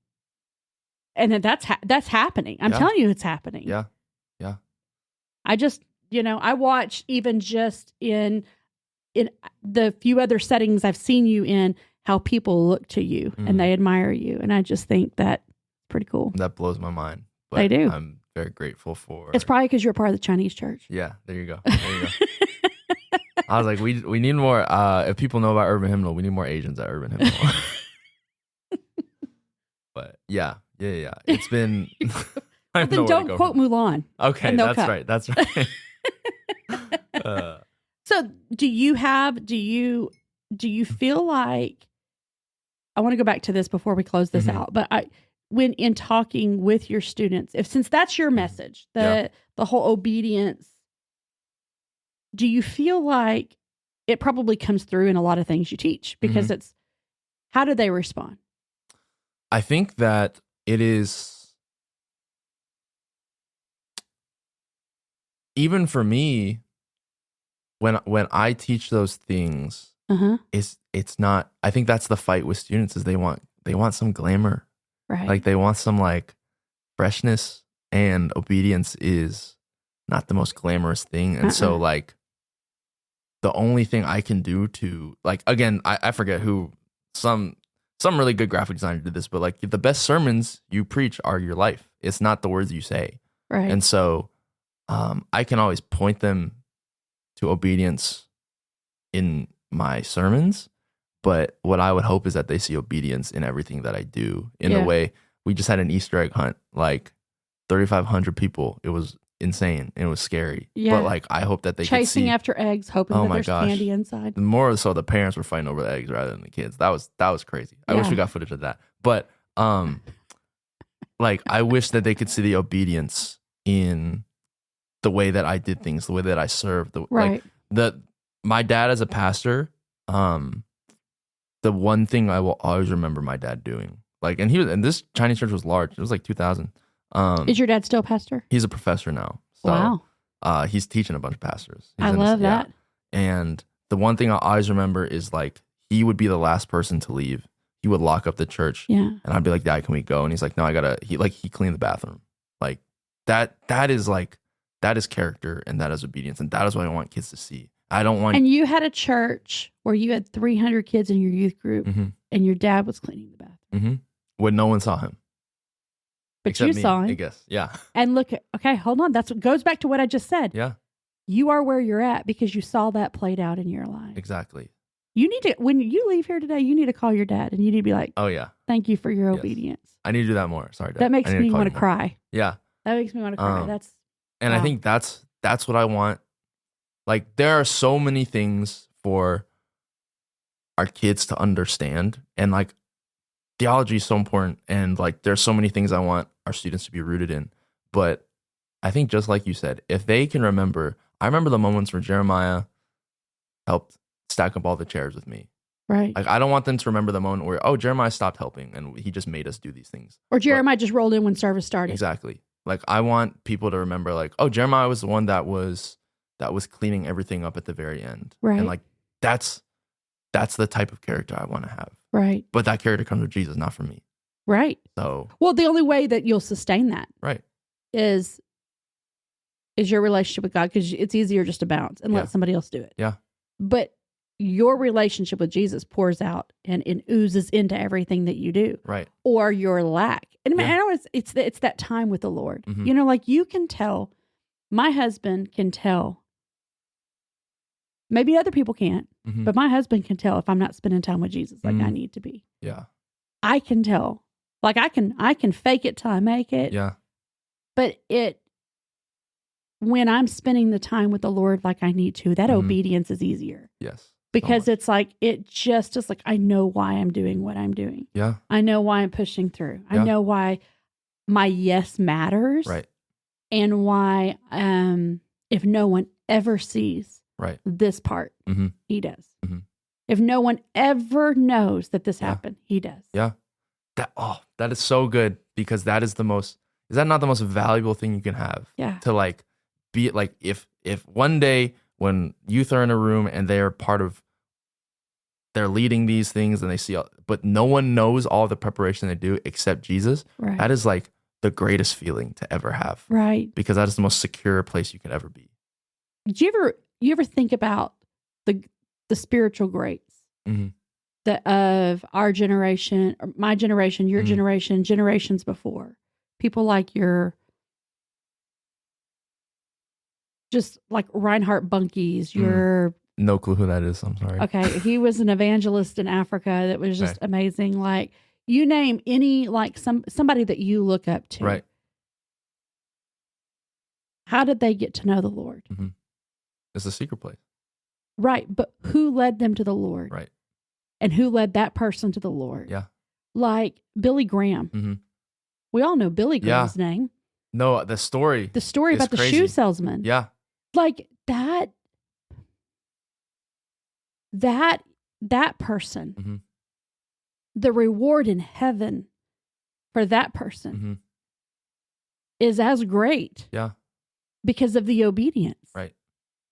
and that's happening. I'm telling you, it's happening. Yeah. I just, I watch even just in the few other settings I've seen you in, how people look to you and they admire you. And I just think that's pretty cool. That blows my mind. But They do. I'm very grateful for. It's probably because you're a part of the Chinese church. Yeah. There you go. I was like, we need more. If people know about Urban Hymnal, we need more Asians at Urban Hymnal. But yeah. It's been. Well, then don't quote Mulan. Okay, that's cut. right. That's right. So do you feel like, I want to go back to this before we close this out, but when in talking with your students, since that's your message, the whole obedience, do you feel like it probably comes through in a lot of things you teach, because it's, how do they respond? I think that it is, even for me, when I teach those things, it's not, I think that's the fight with students, is they want some glamour. Right. Like they want some like freshness, and obedience is not the most glamorous thing. And so like the only thing I can do to, like, again, I forget who, some really good graphic designer did this, but like the best sermons you preach are your life. It's not the words you say. Right. And so I can always point them to obedience in my sermons, but what I would hope is that they see obedience in everything that I do. In the way, we just had an Easter egg hunt, like 3,500 people. It was insane. It was scary. Yeah. But like, I hope that they chasing could see. after eggs, hoping Oh that my there's gosh. candy inside. More so, the parents were fighting over the eggs rather than the kids. That was crazy. I wish Yeah. we got footage of that. But like, I wish that they could see the obedience in the way that I did things, the way that I served. Right. Like my dad as a pastor, the one thing I will always remember my dad doing, like, and this Chinese church was large. It was like 2,000. Is your dad still a pastor? He's a professor now. So, Wow. He's teaching a bunch of pastors. I love that. And the one thing I always remember is like, he would be the last person to leave. He would lock up the church. Yeah. And I'd be like, Dad, can we go? And he's like, no, he cleaned the bathroom. Like that is character, and that is obedience. And that is what I want kids to see. I don't want. And you had a church where you had 300 kids in your youth group, Mm-hmm. and your dad was cleaning the bathroom. Mm-hmm. When no one saw him. But Except you me, saw him. I guess. Yeah. And look, okay, hold on. That's what goes back to what I just said. Yeah. You are where you're at because you saw that played out in your life. Exactly. You need to, when you leave here today, you need to call your dad and you need to be like, Oh yeah. thank you for your Yes. obedience. I need to do that more. Sorry, Dad. That makes I need me call want you to more. cry. Yeah. That makes me want to cry. And I Wow. think that's what I want. Like, there are so many things for our kids to understand, and like, theology is so important, and like, there's so many things I want our students to be rooted in. But I think, just like you said, if they can remember, I remember the moments where Jeremiah helped stack up all the chairs with me. Right. Like, I don't want them to remember the moment where, oh, Jeremiah stopped helping and he just made us do these things. Or Jeremiah just rolled in when service started. Exactly. Like, I want people to remember, like, oh, Jeremiah was the one that was cleaning everything up at the very end. Right. And like, that's the type of character I want to have. Right. But that character comes with Jesus, not from me. Right. So, Well, the only way that you'll sustain that right. is your relationship with God, because it's easier just to bounce and Yeah. let somebody else do it. Yeah. But your relationship with Jesus pours out and oozes into everything that you do, Right. or your lack. And I mean, Yeah. I know it's that time with the Lord. Mhm. You know, like you can tell, my husband can tell. Maybe other people can't, Mhm. but my husband can tell if I'm not spending time with Jesus like I Mhm. need to be. Yeah. I can tell. Like I can fake it till I make it. Yeah. But when I'm spending the time with the Lord like I need to, that Mhm. obedience is easier, Yes. because much. it's like, it just is like, I know why I'm doing what I'm doing. Yeah. I know why I'm pushing through. I Yeah. know why my yes matters. Right. And why, if no one ever sees Right. this part, Mhm. he does. Mhm. If no one ever knows that this Yeah. happened, he does. Yeah. That is so good, because that is is that not the most valuable thing you can have? Yeah. To like be like, if one day when youth are in a room and they're leading these things and they see but no one knows all the preparation they do except Jesus, Right. that is like the greatest feeling to ever have, Right. because that is the most secure place you could ever be. Do you ever think about the spiritual greats Mhm. of our generation, or my generation, your Mhm. generation, generations before? People like just like Reinhard Bunke's, your No clue who that is. I'm sorry. okay, he was an evangelist in Africa that was just Right. amazing. Like, you name any, like somebody that you look up to. Right. How did they get to know the Lord? It's a secret place. Right. But who led them to the Lord? Right. And who led that person to the Lord? Yeah. Like Billy Graham. Mhm. We all know Billy Graham's name. No, the story. The story It's about the crazy. shoe salesman. Yeah. Like that person, Mhm. the reward in heaven for that person Mhm. is as great. Yeah. Because of the obedience. Right.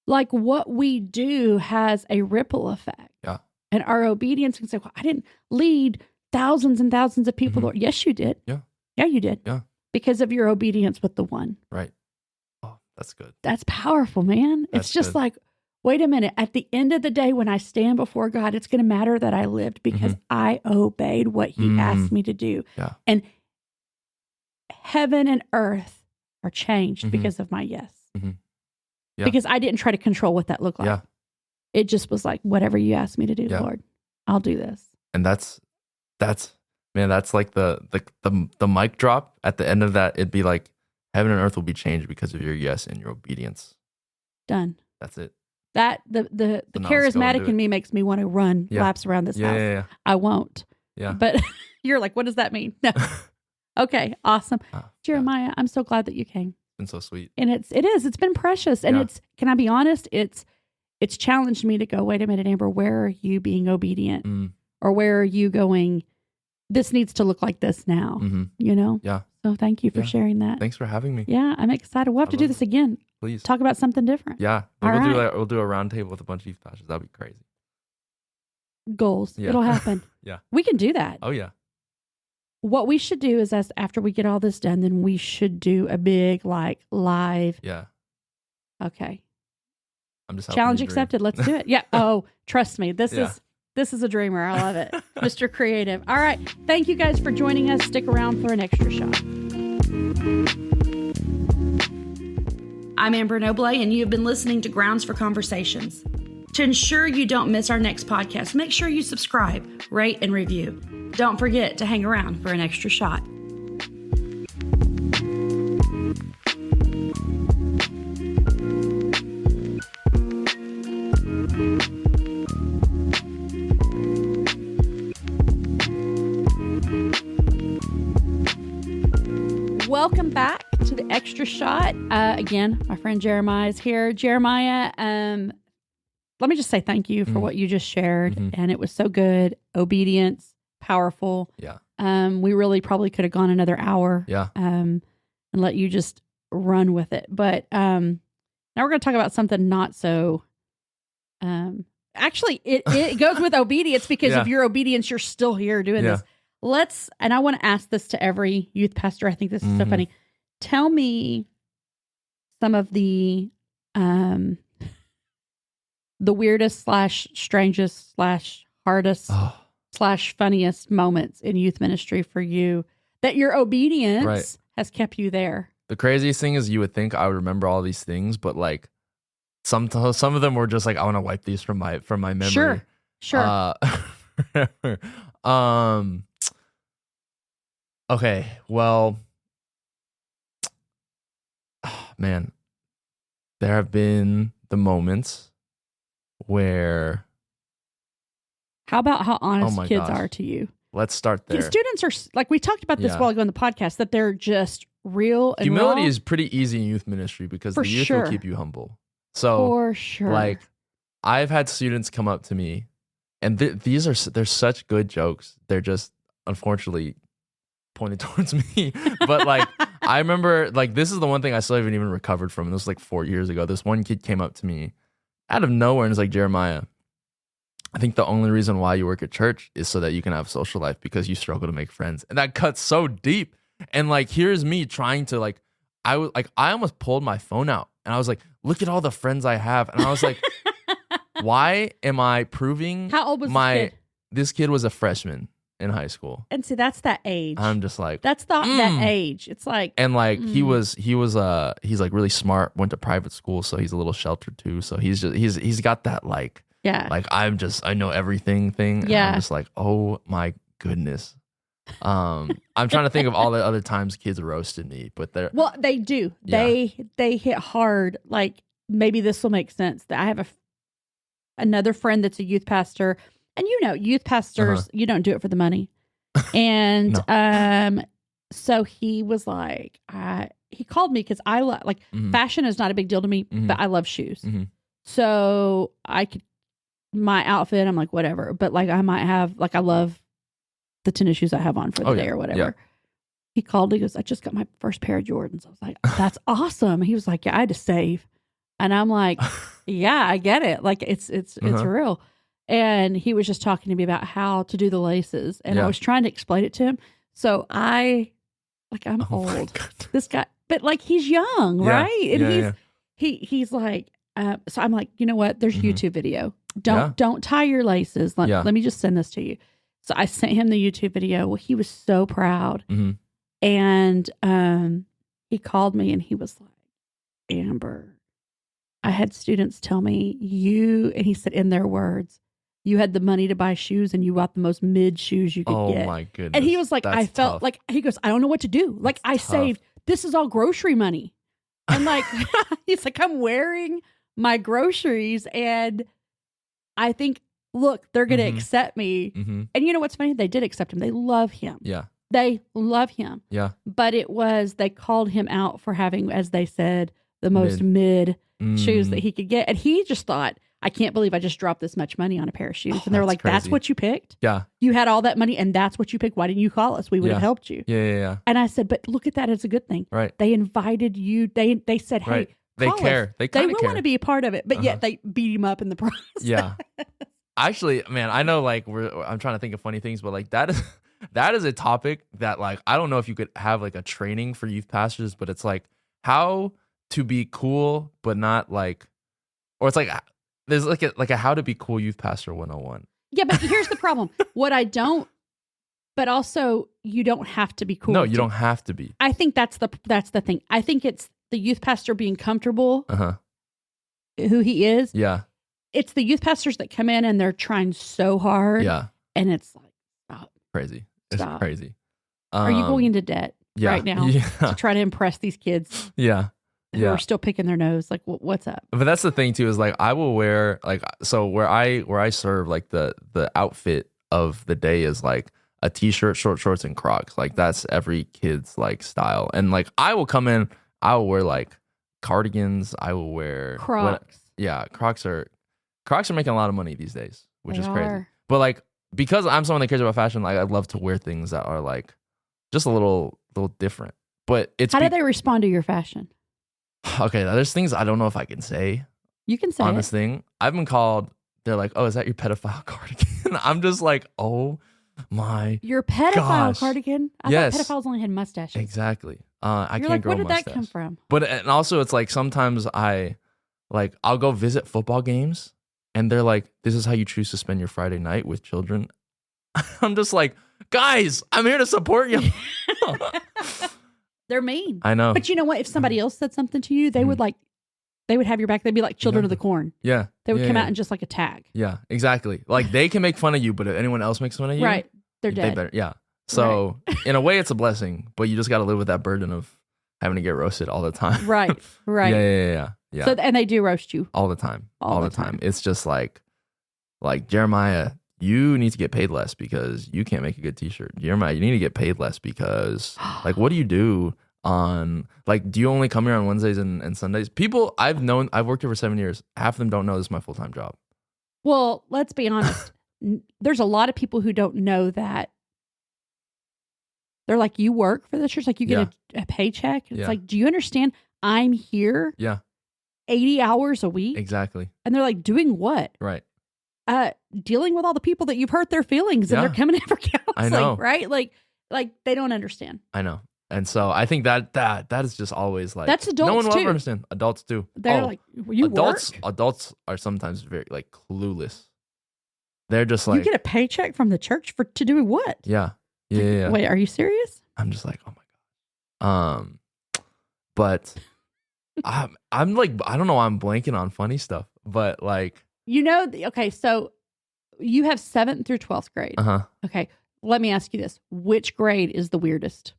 Like, what we do has a ripple effect. Yeah. And our obedience can say, well, I didn't lead thousands and thousands of people. Mhm. Lord. Yes, you did. Yeah. Yeah, you did. Yeah. Because of your obedience with the one. Right. Oh, that's good. That's powerful, man. That's it's just good. like, wait a minute. At the end of the day, when I stand before God, it's going to matter that I lived because I obeyed what he asked me to do. Yeah. And heaven and earth are changed Mhm. because of my yes. Yeah. Because I didn't try to control what that looked like. Yeah. It just was like, whatever you ask me to do, Yeah. Lord, I'll do this. And that's man, that's like the mic drop at the end of that. It'd be like, Heaven and earth will be changed because of your yes and your obedience. Done. That's it. That the So now let's go and charismatic do in me makes me want to run Yeah. laps around this house. Yeah. I won't. Yeah. But you're like, what does that mean? No. Okay, awesome. Yeah. Jeremiah, I'm so glad that you came. It's been so sweet. And it's been precious. And Yeah. can I be honest? It's challenged me to go, wait a minute, Amber, where are you being obedient? Mm. Or where are you going, this needs to look like this now, Hmm. you know? Yeah. So thank you for Yeah. sharing that. Thanks for having me. Yeah, I'm excited. We'll have to do love this again. Please. Talk about something different. Yeah. All We'll do a round table with a bunch of youth pastors. That'd be crazy. Goals. Yeah. It'll happen. Yeah. We can do that. Oh yeah. What we should do is after we get all this done, then we should do a big live. Yeah. Okay. I'm just helping Challenge you dream. accepted. Let's do it. Yeah. Oh, trust me. This Yeah. is a dreamer. I love it. Mr. Creative. All right. Thank you guys for joining us. Stick around for an extra shot. I'm Amber Noble, and you've been listening to Grounds for Conversations. To ensure you don't miss our next podcast, make sure you subscribe, rate, and review. Don't forget to hang around for an extra shot. Welcome back to the extra shot. Again, my friend Jeremiah is here. Jeremiah, let me just say thank you for what you just shared. Mhm. And it was so good. Obedience, powerful. Yeah. We really probably could have gone another hour Yeah. and let you just run with it. But now we're going to talk about something not so. Actually, it goes with obedience because Yeah. of your obedience, you're still here doing Yeah. this. And I want to ask this to every youth pastor. I think this is so Mhm. funny. Tell me some of the weirdest / strangest / hardest Oh, / funniest moments in youth ministry for you that your obedience Right. has kept you there. the craziest thing is you would think I would remember all these things, but like some of them were just like I want to wipe these from my memory. Sure. Okay. Well, man, there have been the moments where How about how honest my kids gosh. are to you? let's start there. Students are like we talked about this Yeah. while ago in the podcast that they're just real and Humility raw. is pretty easy in youth ministry because For the youth sure. will keep you humble. So for sure. like I've had students come up to me and they're such good jokes. They're just unfortunately pointed towards me. But like I remember like this is the one thing I still haven't even recovered from. This was like 4 years ago. This one kid came up to me out of nowhere and was like, Jeremiah, I think the only reason why you work at church is so that you can have a social life because you struggle to make friends. And that cuts so deep. And like here's me trying to I almost pulled my phone out and I was like, look at all the friends I have. And I was like, why am I proving How old was this kid? This kid was a freshman in high school. And see, that's that age. I'm just like That's that age. It's like and like he's like really smart, went to private school, so he's a little sheltered too. So he's got that like I know everything thing. And Yeah. I'm just like, oh my goodness. I'm trying to think of all the other times kids roasted me, but they're well, they do. Yeah. They hit hard. Like maybe this will make sense. That I have another friend that's a youth pastor, and youth pastors, you don't do it for the money. And so he was like, he called me because I like fashion is not a big deal to me, but I love shoes. Mhm. So my outfit, I'm like, whatever. But like I might have, like I love the tennis shoes I have on for the day or whatever. Yeah. He called, he goes, I just got my first pair of Jordans. I was like, that's awesome. He was like, yeah, I had to save. And I'm like, yeah, I get it. Like it's real. And he was just talking to me about how to do the laces. And I was trying to explain it to him. So I'm old. This guy, but like he's young, right? And he's like, so I'm like, you know what? There's YouTube video. Don't tie your laces. Let me just send this to you. So I sent him the YouTube video. Well, he was so proud. Mm-hmm. And he called me and he was like, Amber, I had students tell me and he said in their words, you had the money to buy shoes and you bought the most mid shoes you could get. Oh my goodness. And he was like, That's I felt tough. like, he goes, I don't know what to do. Like I saved this is all grocery money. And like, he's like, I'm wearing my groceries and I think, look, they're going to accept me. And you know what's funny? They did accept him. They love him. Yeah. They love him. Yeah. But they called him out for having, as they said, the most mid shoes that he could get. And he just thought, I can't believe I just dropped this much money on a pair of shoes. And they were like, crazy. That's what you picked? Yeah. You had all that money and that's what you picked. Why didn't you call us? We would have helped you. Yeah. And I said, but look at that as a good thing. Right. They invited you. They said, hey, right. They care. Us. They would care. want to be a part of it, but yet they beat him up in the process. Yeah. Actually, man, I know like I'm trying to think of funny things, but like that is a topic that like I don't know if you could have like a training for youth pastors, but it's like how to be cool but not like, or it's like there's like a how to be cool youth pastor 101. Yeah, but here's the problem. But also you don't have to be cool. No, you don't have to be. I think that's the thing. I think it's the youth pastor being comfortable who he is. Yeah. It's the youth pastors that come in and they're trying so hard. Yeah. And it's like, stop. Crazy. Stop. It's crazy. Are you going into debt right now to try to impress these kids? Yeah. Who are still picking their nose? Like, what's up? But that's the thing too, is like I will wear like, so where I serve, like the outfit of the day is like a t-shirt, short shorts, and Crocs. Like that's every kid's like style. And like I will come in, I will wear like cardigans. I will wear Crocs. Crocs are making a lot of money these days, which is crazy. Are. But like because I'm someone that cares about fashion, like I love to wear things that are like just a little different. But it's how do they respond to your fashion? Okay, there's things I don't know if I can say. You can say on it. this thing. I've been called. They're like, "Oh, is that your pedophile cardigan?" I'm just like, "Oh my, your pedophile gosh. Cardigan." I Yes. thought pedophiles only had mustaches. Exactly. I You're can't like, grow where did mustache. that come from? But and also, it's like sometimes I'll go visit football games, and they're like, "This is how you choose to spend your Friday night with children." I'm just like, guys, I'm here to support you. They're mean. I know. But you know what? If somebody else said something to you, they would have your back. They'd be like Children of the Corn. Yeah. They would come out and just like attack. Yeah, exactly. Like they can make fun of you, but if anyone else makes fun of you, right, they're dead. They better, yeah. So in a way, it's a blessing, but you just got to live with that burden of having to get roasted all the time. Right. Yeah. So and they do roast you all the time. All the time. It's just like Jeremiah, you need to get paid less because you can't make a good t-shirt. Jeremiah, you need to get paid less because like what do you do on like do you only come here on Wednesdays and Sundays? People I've worked here for 7 years. Half of them don't know this is my full-time job. Well, let's be honest. There's a lot of people who don't know that. They're like, you work for the church, like you get a paycheck. It's like, do you understand? I'm here. Yeah. 80 hours a week. Exactly. And they're like, doing what? Right. Dealing with all the people that you've hurt their feelings and they're coming in for counseling. I know. Right? Like they don't understand. I know. And so I think that is just always like that's adults no one will too. ever understand. Adults too. They're like, you adults. work? Adults are sometimes very like clueless. They're just like you get a paycheck from the church to do what? Yeah. Wait, are you serious? I'm just like, oh my god. But I'm like I don't know. I'm blanking on funny stuff, but like okay. So you have 7th through 12th grade. Okay. Let me ask you this: which grade is the weirdest?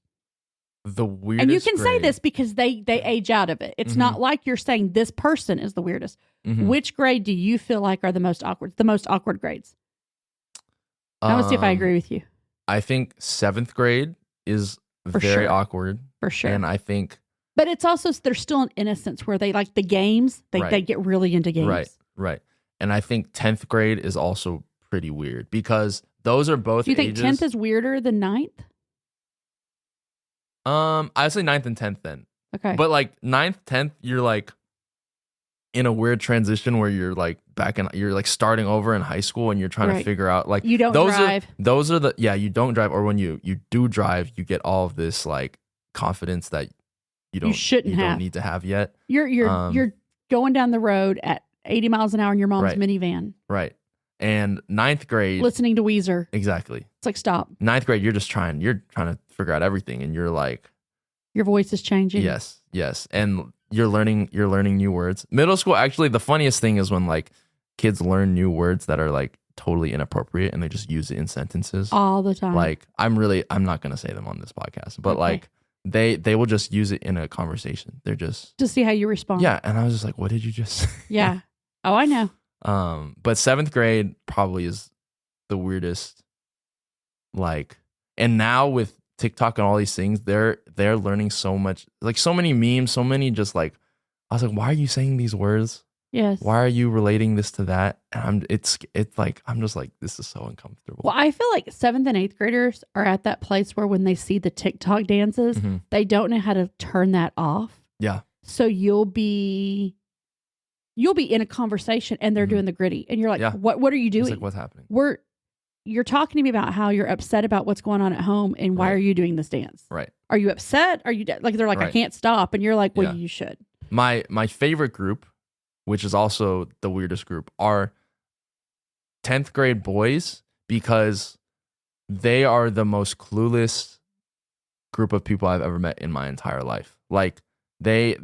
The weirdest. And you can say grade. this because they age out of it. It's not like you're saying this person is the weirdest. Which grade do you feel like are the most awkward? The most awkward grades. I want to see if I agree with you. I think 7th grade is For very sure. awkward. For sure. And I think but it's also there's still an innocence where they like the games. They get really into games. Right. And I think 10th grade is also pretty weird because those are both. Do you think ages. 10th is weirder than 9th? I'd say 9th and 10th then. Okay. But like 9th, 10th, you're like in a weird transition where you're like you're like starting over in high school and you're trying to figure out like you don't drive. Those are you don't drive, or when you do drive, you get all of this like confidence that you don't need to have yet. You're going down the road at 80 miles an hour in your mom's minivan. Right. And 9th grade listening to Weezer. Exactly. It's like stop. 9th grade, you're trying to figure out everything and you're like your voice is changing. Yes. And you're learning new words. Middle school, actually, the funniest thing is when like kids learn new words that are like totally inappropriate and they just use it in sentences all the time. Like I'm not gonna say them on this podcast, but like they will just use it in a conversation. They're just to see how you respond. yeah. And I was just like, what did you just say? Yeah. Oh, I know. But 7th grade probably is the weirdest. Like, and now with TikTok and all these things, they're learning so much, like so many memes, so many just like, I was like, why are you saying these words? Yes. Why are you relating this to that? And it's like, I'm just like, this is so uncomfortable. Well, I feel like 7th and 8th graders are at that place where when they see the TikTok dances, they don't know how to turn that off. Yeah. So you'll be in a conversation and they're doing the gritty and you're like, what are you doing? It's like, what's happening? You're talking to me about how you're upset about what's going on at home and why are you doing this dance? Right. Are you upset? Are you like, they're like, I can't stop. And you're like, well, you should. My favorite group, which is also the weirdest group, are 10th grade boys because they are the most clueless group of people I've ever met in my entire life. Like I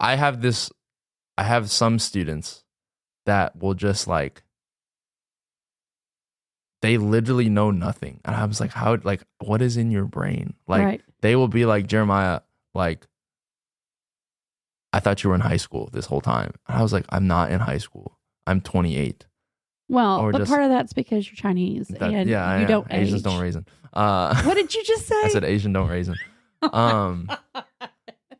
have some students that will just like, they literally know nothing. And I was like, what is in your brain? Like they will be like, Jeremiah, like, I thought you were in high school this whole time. And I was like, I'm not in high school. I'm 28. Well, but part of that's because you're Chinese and you don't age. Asians don't raisin. What did you just say? I said Asian don't raisin.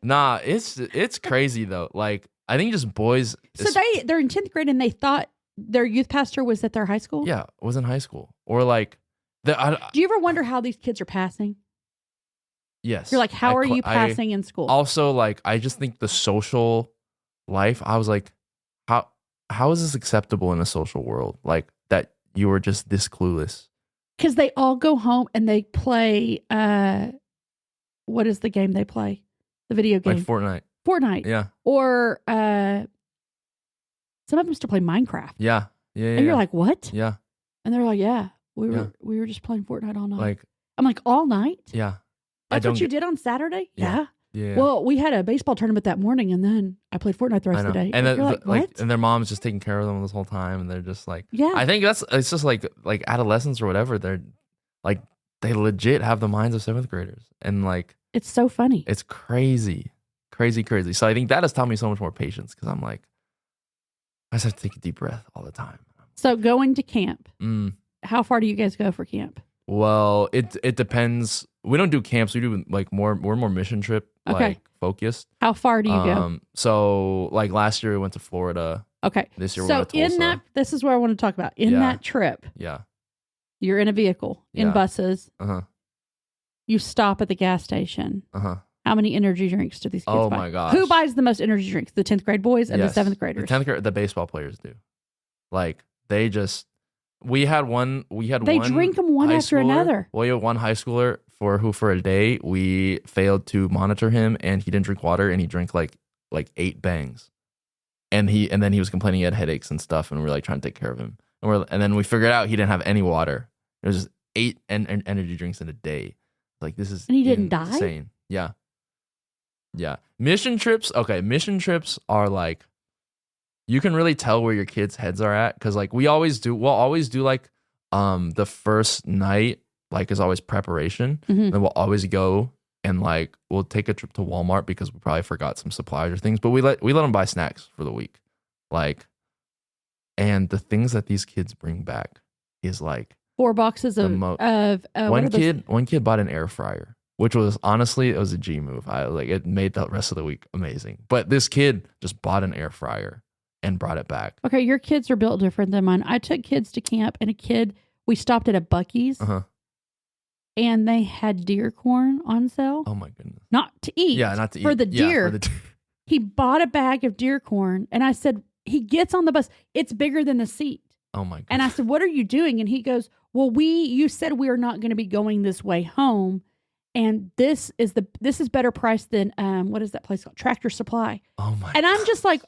Nah, it's crazy though. Like, I think just boys. So they're in 10th grade and they thought their youth pastor was at their high school? Yeah, was in high school. Or like, do you ever wonder how these kids are passing? Yes. You're like, how are you passing in school? Also, like, I just think the social life, I was like, how is this acceptable in a social world? Like, that you were just this clueless. Because they all go home and they play, what is the game they play? The video game. Like Fortnite. Fortnite. Yeah. Or some of them still play Minecraft. Yeah. And you're like, what? Yeah. And they're like, yeah, we were just playing Fortnite all night. Like, I'm like, all night? Yeah. That's what you did on Saturday? Yeah. Well, we had a baseball tournament that morning, and then I played Fortnite the rest of the day. And then, you're like, what? And their mom's just taking care of them this whole time, and they're just like, yeah. I think it's just like adolescents or whatever. They're like, they legit have the minds of 7th graders, and like, it's so funny. It's crazy. So I think that has taught me so much more patience because I'm like, I just have to take a deep breath all the time. So going to camp, how far do you guys go for camp? Well, it depends. We don't do camps. We do like we're more mission trip like focused. How far do you go? So like last year we went to Florida. Okay. This year we went to Tulsa. This is where I want to talk about. In that trip. Yeah. You're in a vehicle in buses. Uh-huh. You stop at the gas station. Uh-huh. How many energy drinks do these kids buy? Oh my gosh. Who buys the most energy drinks? The 10th grade boys and the 7th graders? The baseball players do. Like they just we had one They drink them one after another. Well, you had one high schooler for a day we failed to monitor him and he didn't drink water and he drank like 8 bangs. And then he was complaining he had headaches and stuff and we were like trying to take care of him. And then we figured out he didn't have any water. It was just 8 energy drinks in a day. Like this is and he didn't die? Insane. Yeah. Yeah. Mission trips are like, you can really tell where your kids' heads are at. Cause like we'll always do like, the first night, like is always preparation. Mm-hmm. Then we'll always go and like, we'll take a trip to Walmart because we probably forgot some supplies or things, but we let them buy snacks for the week. Like, and the things that these kids bring back is like 4 boxes of one kid bought an air fryer. Which was honestly, it was a G move. It made the rest of the week amazing. But this kid just bought an air fryer and brought it back. Okay, your kids are built different than mine. I took kids to camp and we stopped at a Buc-ee's and they had deer corn on sale. Oh my goodness. Not to eat. Yeah, not to eat. For the deer. For the deer. He bought a bag of deer corn and I said, he gets on the bus. It's bigger than the seat. Oh my goodness. And I said, what are you doing? And he goes, well, you said we are not going to be going this way home. And this is better priced than what is that place called? Tractor Supply. Oh my! And I'm just like,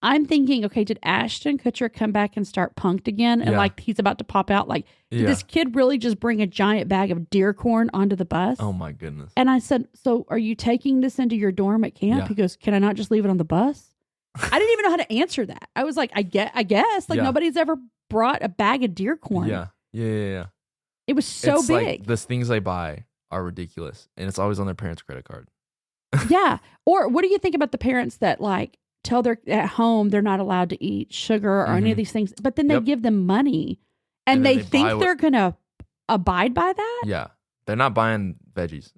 I'm thinking, okay, did Ashton Kutcher come back and start Punk'd again? And like he's about to pop out. Like, did this kid really just bring a giant bag of deer corn onto the bus? Oh my goodness! And I said, so are you taking this into your dorm at camp? Yeah. He goes, can I not just leave it on the bus? I didn't even know how to answer that. I was like, I guess like nobody's ever brought a bag of deer corn. Yeah. It was so it's big. Like the things they buy. are ridiculous, and it's always on their parents' credit card. Yeah. Or what do you think about the parents that like tell their at home they're not allowed to eat sugar or any of these things, but then they Yep. give them money and then they they buy think what- they're going to abide by that? Yeah, they're not buying veggies.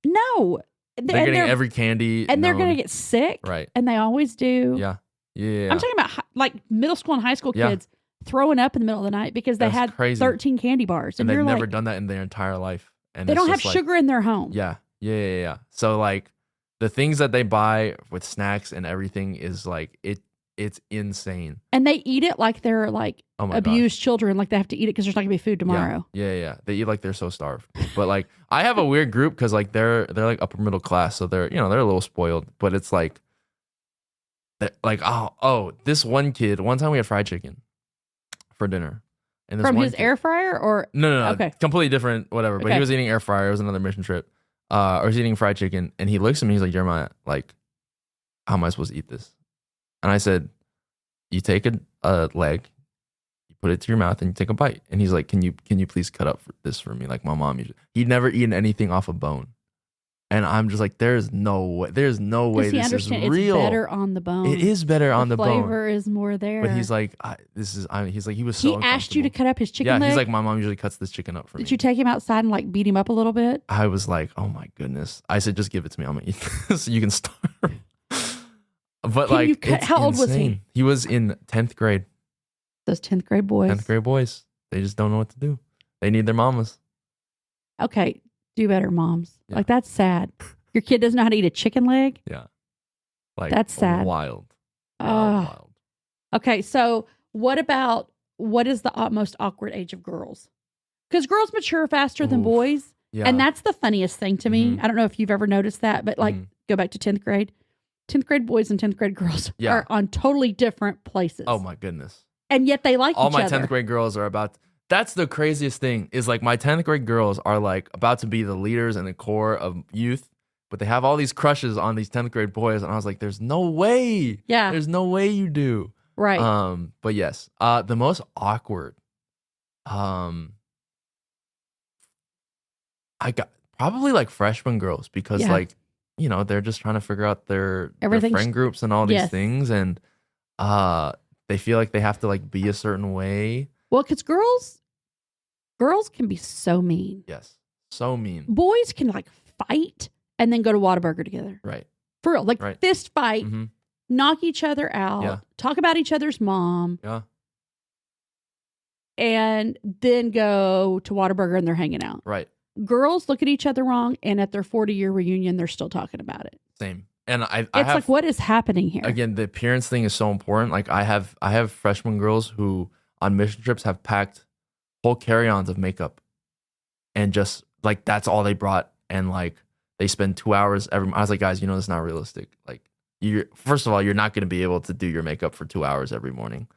No. They're getting every candy, and they're going to known. get sick. Right. And they always do. Yeah. I'm talking about like middle school and high school Yeah. kids throwing up in the middle of the night because they That's had crazy. 13 candy bars. And And they've you're never like, done that in their entire life. And they it's don't have just like- sugar in their home. Yeah. So like the things that they buy with snacks and everything is like it's insane. And they eat it like they're like Oh my abused children, like they have to eat it because there's not going to be food tomorrow. Yeah. They eat like they're so starved. But like I have a weird group because like they're like upper middle class, so they're they're a little spoiled. But it's like this one kid. One time we had fried chicken for dinner, and this From one his kid- air fryer or No. Okay. Completely different, whatever. But Okay. he was eating air fryer. It was another mission trip. Or he was eating fried chicken, and he looks at me. He's like, Jeremiah, like, how am I supposed to eat this? And I said, you take a leg, you put it to your mouth, and you take a bite. And he's like, can you please cut up this for me, like my mom usually. He'd never eaten anything off a bone, and I'm just like, there's no way does this he is understand real. it's better on the bone? It is better on the the bone. flavor is more there. But he's like, he's like, he was so he asked you to uncomfortable. th cut up his chicken Yeah, leg. he's like, my mom usually cuts this chicken up for me. Did you take him outside and like beat him up a little bit? I was like, oh my goodness. I said, just give it to me. I'm gonna eat this so you can starve. But Can like, you cut- it's how old was he? insane. He was in 10th grade. Those 10th grade boys. 10th grade boys. They just don't know what to do. They need their mamas. Okay, do better, moms. Yeah. Like that's sad. Your kid doesn't know how to eat a chicken leg. Yeah. Like, That's sad. Wild. Ugh. Wild. Okay, so what is the most awkward age of girls? Because girls mature faster than Oof. boys. Yeah. And that's the funniest thing to me. Mhm. I don't know if you've ever noticed that, but like Mhm. go back to 10th grade. 10th grade boys and 10th grade girls Yeah. are on totally different places. Oh my goodness. And yet they like All each my other. 10th grade girls are about. That's the craziest thing is like my 10th grade girls are like about to be the leaders and the core of youth, but they have all these crushes on these 10th grade boys. And I was like, there's no way. Yeah. There's no way you do. Right. But yes, the most awkward, I got probably like freshman girls because Yeah. like, they're just trying to figure out their Everything's- friend groups and all these Yes. things. And, they feel like they have to like be a certain way. Well, because girls can be so mean. Yes. So mean. Boys can like fight and then go to Whataburger together. Right. For real. Like Right. fist fight, Mhm. knock each other out, Yeah. talk about each other's mom, Yeah. and then go to Whataburger and they're hanging out. Right. Girls look at each other wrong, and at their 40-year reunion, they're still talking about it. Same. And I It's have, like, what is happening here? again, the appearance thing is so important. Like I have freshman girls who on mission trips have packed whole carry-ons of makeup, and just like that's all they brought, and like they spend 2 hours every. I was like, guys, it's not realistic. Like, first of all, you're not going to be able to do your makeup for 2 hours every morning,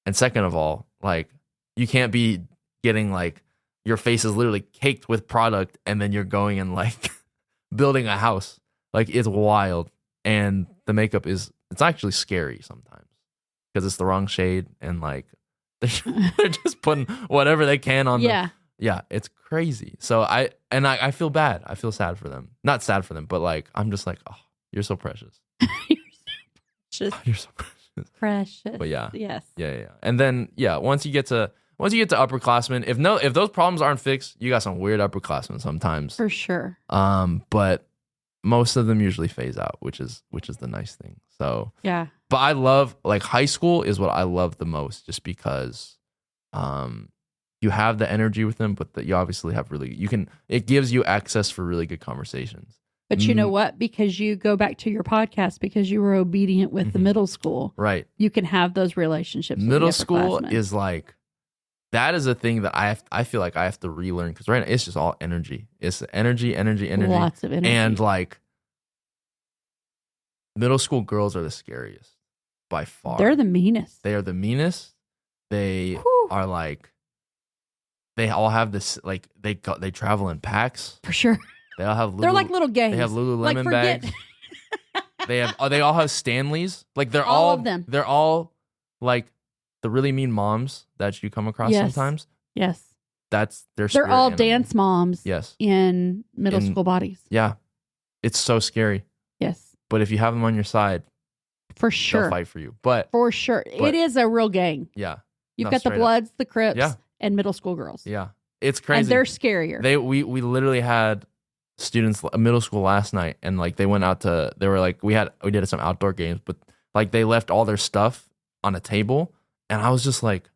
and second of all, like you can't be getting like your face is literally caked with product, and then you're going and like building a house. Like it's wild, and the makeup it's actually scary sometimes because it's the wrong shade, and like they're just putting whatever they can on. Yeah. It's crazy. So I feel bad. I feel sad for them. Not sad for them, but like I'm just like, oh, you're so precious. Just You're so precious. precious. But yeah. Yes. Yeah. And then once you get to upperclassmen, if those problems aren't fixed, you got some weird upperclassmen sometimes. For sure. But most of them usually phase out, which is the nice thing. So, Yeah. but I love like high school is what I love the most, just because, you have the energy with them, but that you obviously have it gives you access for really good conversations. But you know what? Because you go back to your podcast, because you were obedient with the middle school, Right. you can have those relationships. with Middle the school upperclassmen. is like, that is a thing that I feel like I have to relearn, because right now it's just all energy. It's energy. Lots of energy. And like middle school girls are the scariest by far. They're the meanest. They are the meanest. They Whew. are like, they all have this, like they travel in packs. For sure. They all have They're like little gangs. They have Lululemon Like, forget- bags. They all have Stanleys. Like they're All all of them. They're all like the really mean moms that you come across Yes. sometimes. Yes. that's their They're spirit all animal. dance moms Yes. in middle school bodies. Yeah. It's so scary. Yes. But if you have them on your side, For they'll sure. fight for you. But For sure. It is a real gang. yeah. You've No, got the straight up. Bloods, the Crips, Yeah. and middle school girls. Yeah. It's crazy. And they're scarier. We literally had students middle school last night, and like they went out to, they were like, we did some outdoor games, but like they left all their stuff on a table, and I was just like,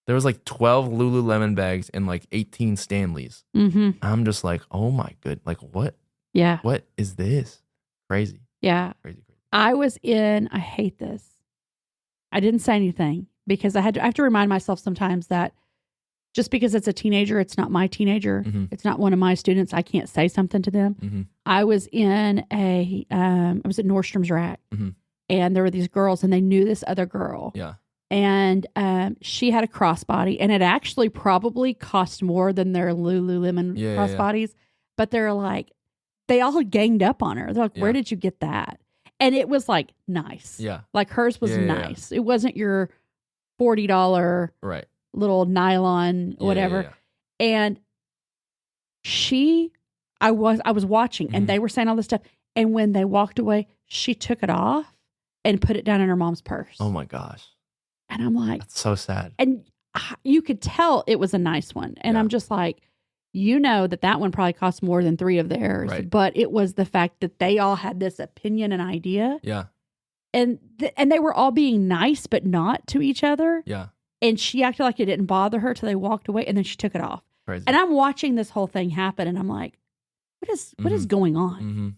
there was like 12 Lululemon bags and like 18 Stanleys. Mm-hmm. I'm just like, oh my good, like what Yeah. is this? Crazy. Yeah. Crazy. I hate this. I didn't say anything because I have to remind myself sometimes that just because it's a teenager, it's not my teenager. Mm-hmm. It's not one of my students. I can't say something to them. Mm-hmm. I was in I was at Nordstrom's Rack, Mm-hmm. and there were these girls, and they knew this other girl. Yeah. And she had a crossbody, and it actually probably cost more than their Lululemon crossbodies. But they're like, they all ganged up on her. They're like, where did you get that? And it was like nice. Yeah. Like hers was nice. It wasn't your $40 Right. little nylon, whatever. Yeah. And I was watching, and they were saying all this stuff. And when they walked away, she took it off and put it down in her mom's purse. Oh my gosh. And I'm like, That's so sad. and you could tell it was a nice one. And I'm just like, you know that one probably cost more than 3 of theirs. Right. But it was the fact that they all had this opinion and idea. Yeah. And they were all being nice, but not to each other. Yeah. And she acted like it didn't bother her till they walked away, and then she took it off. Crazy. And I'm watching this whole thing happen, and I'm like, what is going on? Mm-hmm.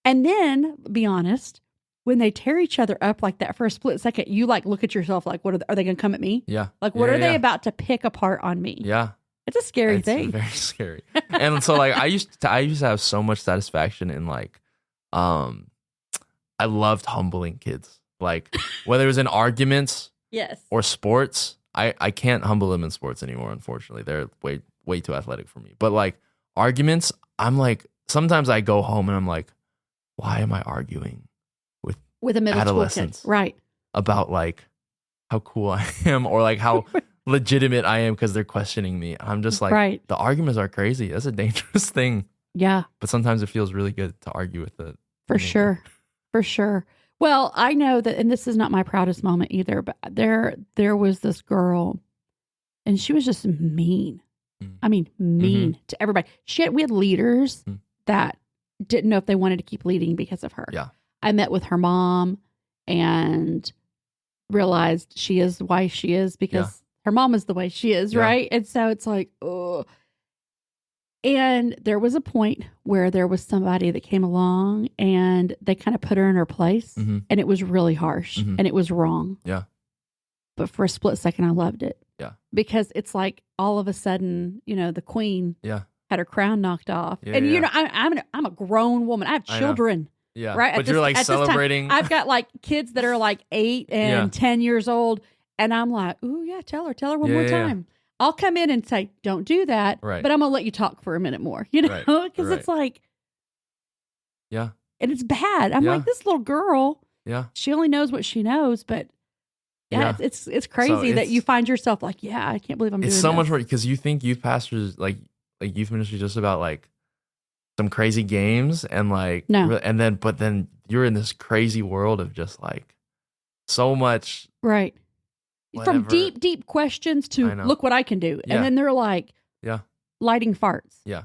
And then, be honest, when they tear each other up like that for a split second, you like look at yourself like, are they going to come at me? Yeah. Like, what are they about to pick apart on me? Yeah. It's a scary thing. Very scary. And so like I used to have so much satisfaction in like I loved humbling kids. Like whether it was in arguments Yes. or sports. I can't humble them in sports anymore, unfortunately. They're way too athletic for me. But like arguments, I'm like, sometimes I go home and I'm like, why am I arguing with a middle school kid? adolescents? Right. About like how cool I am or like how legitimate I am because they're questioning me. I'm just like, the arguments are crazy. That's a dangerous thing. Yeah. But sometimes it feels really good to argue with it. For sure. For sure. Well, I know that, and this is not my proudest moment either, but there was this girl, and she was just mean. I mean, mean to everybody. We had leaders that didn't know if they wanted to keep leading because of her. Yeah. I met with her mom and realized she is why she is because her mom is the way she is, right? And so it's like, oh. And there was a point where there was somebody that came along and they kind of put her in her place, and it was really harsh and it was wrong. Yeah. But for a split second, I loved it. Yeah. Because it's like all of a sudden, the queen had her crown knocked off. Yeah, and, I'm a grown woman. I have children. Yeah. Right. But you're like celebrating. I've got like kids that are like 8 and 10 years old. And I'm like, ooh, yeah, tell her one more time. I'll come in and say, don't do that. Right. But I'm going to let you talk for a minute more, because it's like, yeah. And it's bad. I'm like, this little girl, she only knows what she knows, but it's crazy that you find yourself like, I can't believe I'm doing this. It's so much more because you think youth pastors, like youth ministry, just about like some crazy games and like, no. And but then you're in this crazy world of just like so much. Right. Whatever. From deep questions to look what I can do. Yeah. And then they're like, lighting farts. Yeah.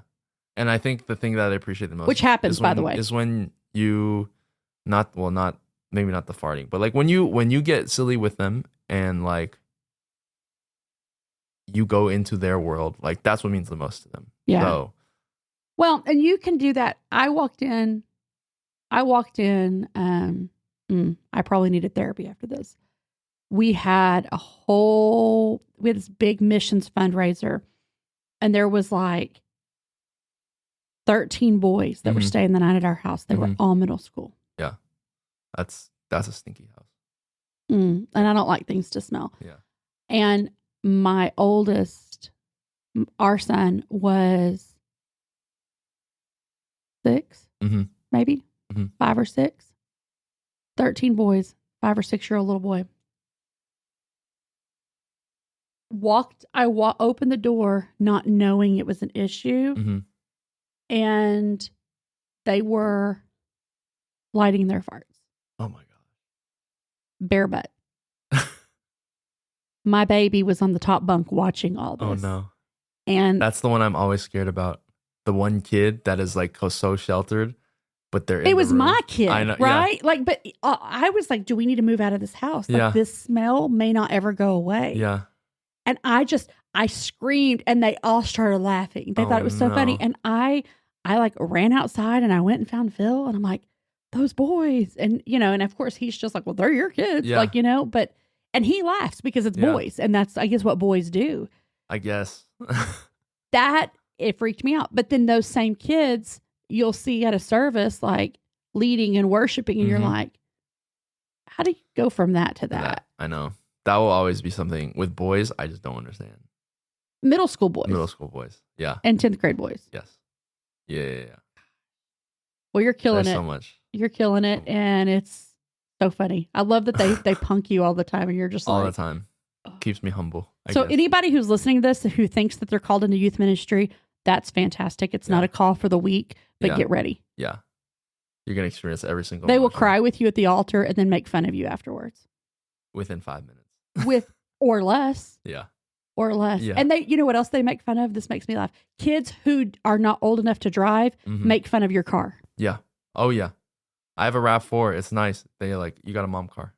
And I think the thing that I appreciate the most, which happens, by the way, is when you maybe not the farting, but like when you get silly with them and like you go into their world, like that's what means the most to them. Yeah. So, well, and you can do that. I walked in, I probably needed therapy after this. We had this big missions fundraiser, and there was like 13 boys that were staying the night at our house. They were all middle school. Yeah. That's a stinky house. And I don't like things to smell. Yeah. And my oldest, our son, was 6, maybe 5 or 6. 13 boys, 5 or 6 year old little boy. opened the door not knowing it was an issue, Mm-hmm. and they were lighting their farts. Oh my Bare butt. My baby was on the top bunk watching all this. God. Oh no. And That's the one I'm always scared about. The one kid that is like so sheltered, but they're in it the was room. my kid, I know, right? Like, but I was like, do we need to move out of this house? Like, Yeah. this smell may not ever go away. Yeah. And I screamed, and they all started laughing. They Oh, thought it was so funny. no. And I like ran outside and I went and found Phil, and I'm like, those boys. And, and of course he's just like, well, they're your kids. Yeah. Like, and he laughs because it's Yeah. boys. And that's, I guess, what boys do. I guess. It freaked me out. But then those same kids you'll see at a service, like leading and worshiping, and you're Mhm. like, how do you go from that to that? I know. That will always be something with boys. I just don't understand. Middle school boys Middle school boys. Yeah. and 10th grade boys. Yes. Yeah. Well, you're killing There's it. so much. You're killing it, and it's so funny. I love that they punk you all the time, and you're just All like, the time. Keeps me humble. I So guess. anybody who's listening to this who thinks that they're called into youth ministry, that's fantastic. It's not Yeah. a call for the weak, but Yeah. get ready. Yeah. You're going to experience every single They will emotion cry with you at the altar and then make fun of you afterwards within 5 minutes. with or less. Yeah. Or less. Yeah. And you know what else they make fun of? This makes me laugh. Kids who are not old enough to drive Mhm. make fun of your car. Yeah. Oh, yeah. I have a RAV4. It's nice. They like, you got a mom car.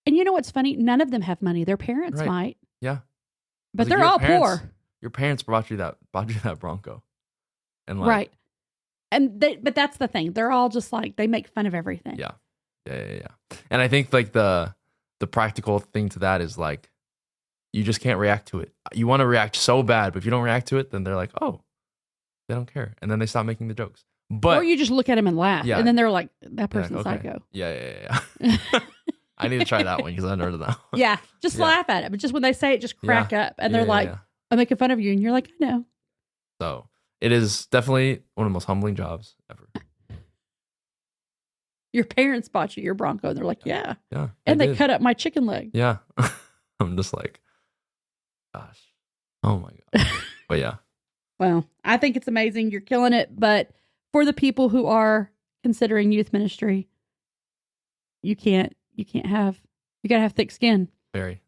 And you know what's funny? None of them have money. Their parents Right. might, Yeah. but It's like they're your all parents- poor. Your parents brought you that Bronco. And like, Right. But that's the thing. They're all just like, they make fun of everything. Yeah. And I think like the practical thing to that is like, you just can't react to it. You want to react so bad, but if you don't react to it, then they're like, oh, they don't care. And then they stop making the jokes. But Or you just look at them and laugh. Yeah. And then they're like, that yeah, person's okay. psycho. Yeah. I need to try that one because I've never heard of that one. Yeah. Just Yeah. laugh at it. But just when they say it, just crack up. And they're like, Yeah. I'm making fun of you. And you're like, I know. So it is definitely one of the most humbling jobs ever. Your parents bought you your Bronco. And they're like, yeah. Yeah. And they did. cut up my chicken leg. Yeah. I'm just like, gosh. Oh my God. But yeah. Well, I think it's amazing. You're killing it. But for the people who are considering youth ministry, you got to have thick skin. Very.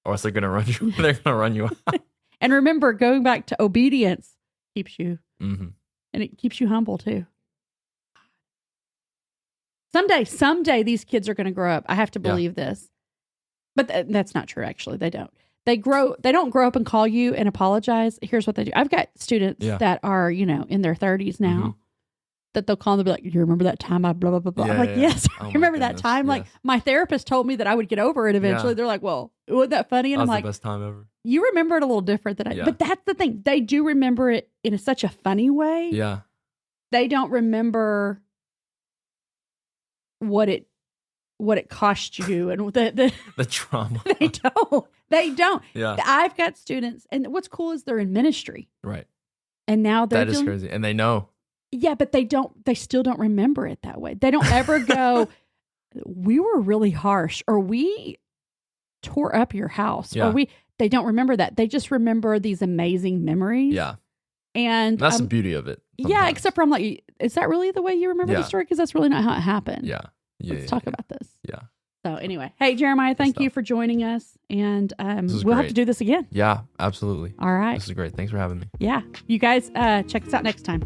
Or else they're gonna run you. They're gonna run you out. And remember, going back to obedience keeps you, Mm-hmm. and it keeps you humble too. Someday these kids are going to grow up. I have to believe this. But that's not true, actually. They don't. They don't grow up and call you and apologize. Here's what they do. I've got students that are, in their 30s now. Mm-hmm. That they'll call and they'll be like, you remember that time I blah, blah, blah, blah. I'm like, yes, Oh I my remember that goodness, time. Like, yes. my therapist told me that I would get over it eventually. Yeah. They're like, well, wasn't that funny? And That I'm was like, the best time ever. you remember it a little different than I Yeah. But that's the thing. They do remember it in such a funny way. Yeah. They don't remember what it cost you and the The trauma. They don't. Yeah. I've got students, and what's cool is they're in ministry. Right. And now they're That is crazy. And they know. Yeah, but they still don't remember it that way. They don't ever go, we were really harsh, or we tore up your house, Yeah. or they don't remember that. They just remember these amazing memories. Yeah. And That's the beauty of it. yeah, sometimes. except for I'm like, is that really the way you remember the Yeah. story? Because that's really not how it happened. Yeah. Let's talk about this. Yeah. So anyway, hey, Jeremiah, thank you stuff. for joining us. And is we'll have great. to do this again. Yeah, absolutely. All right. This is great. Thanks for having me. Yeah. You guys check us out next time.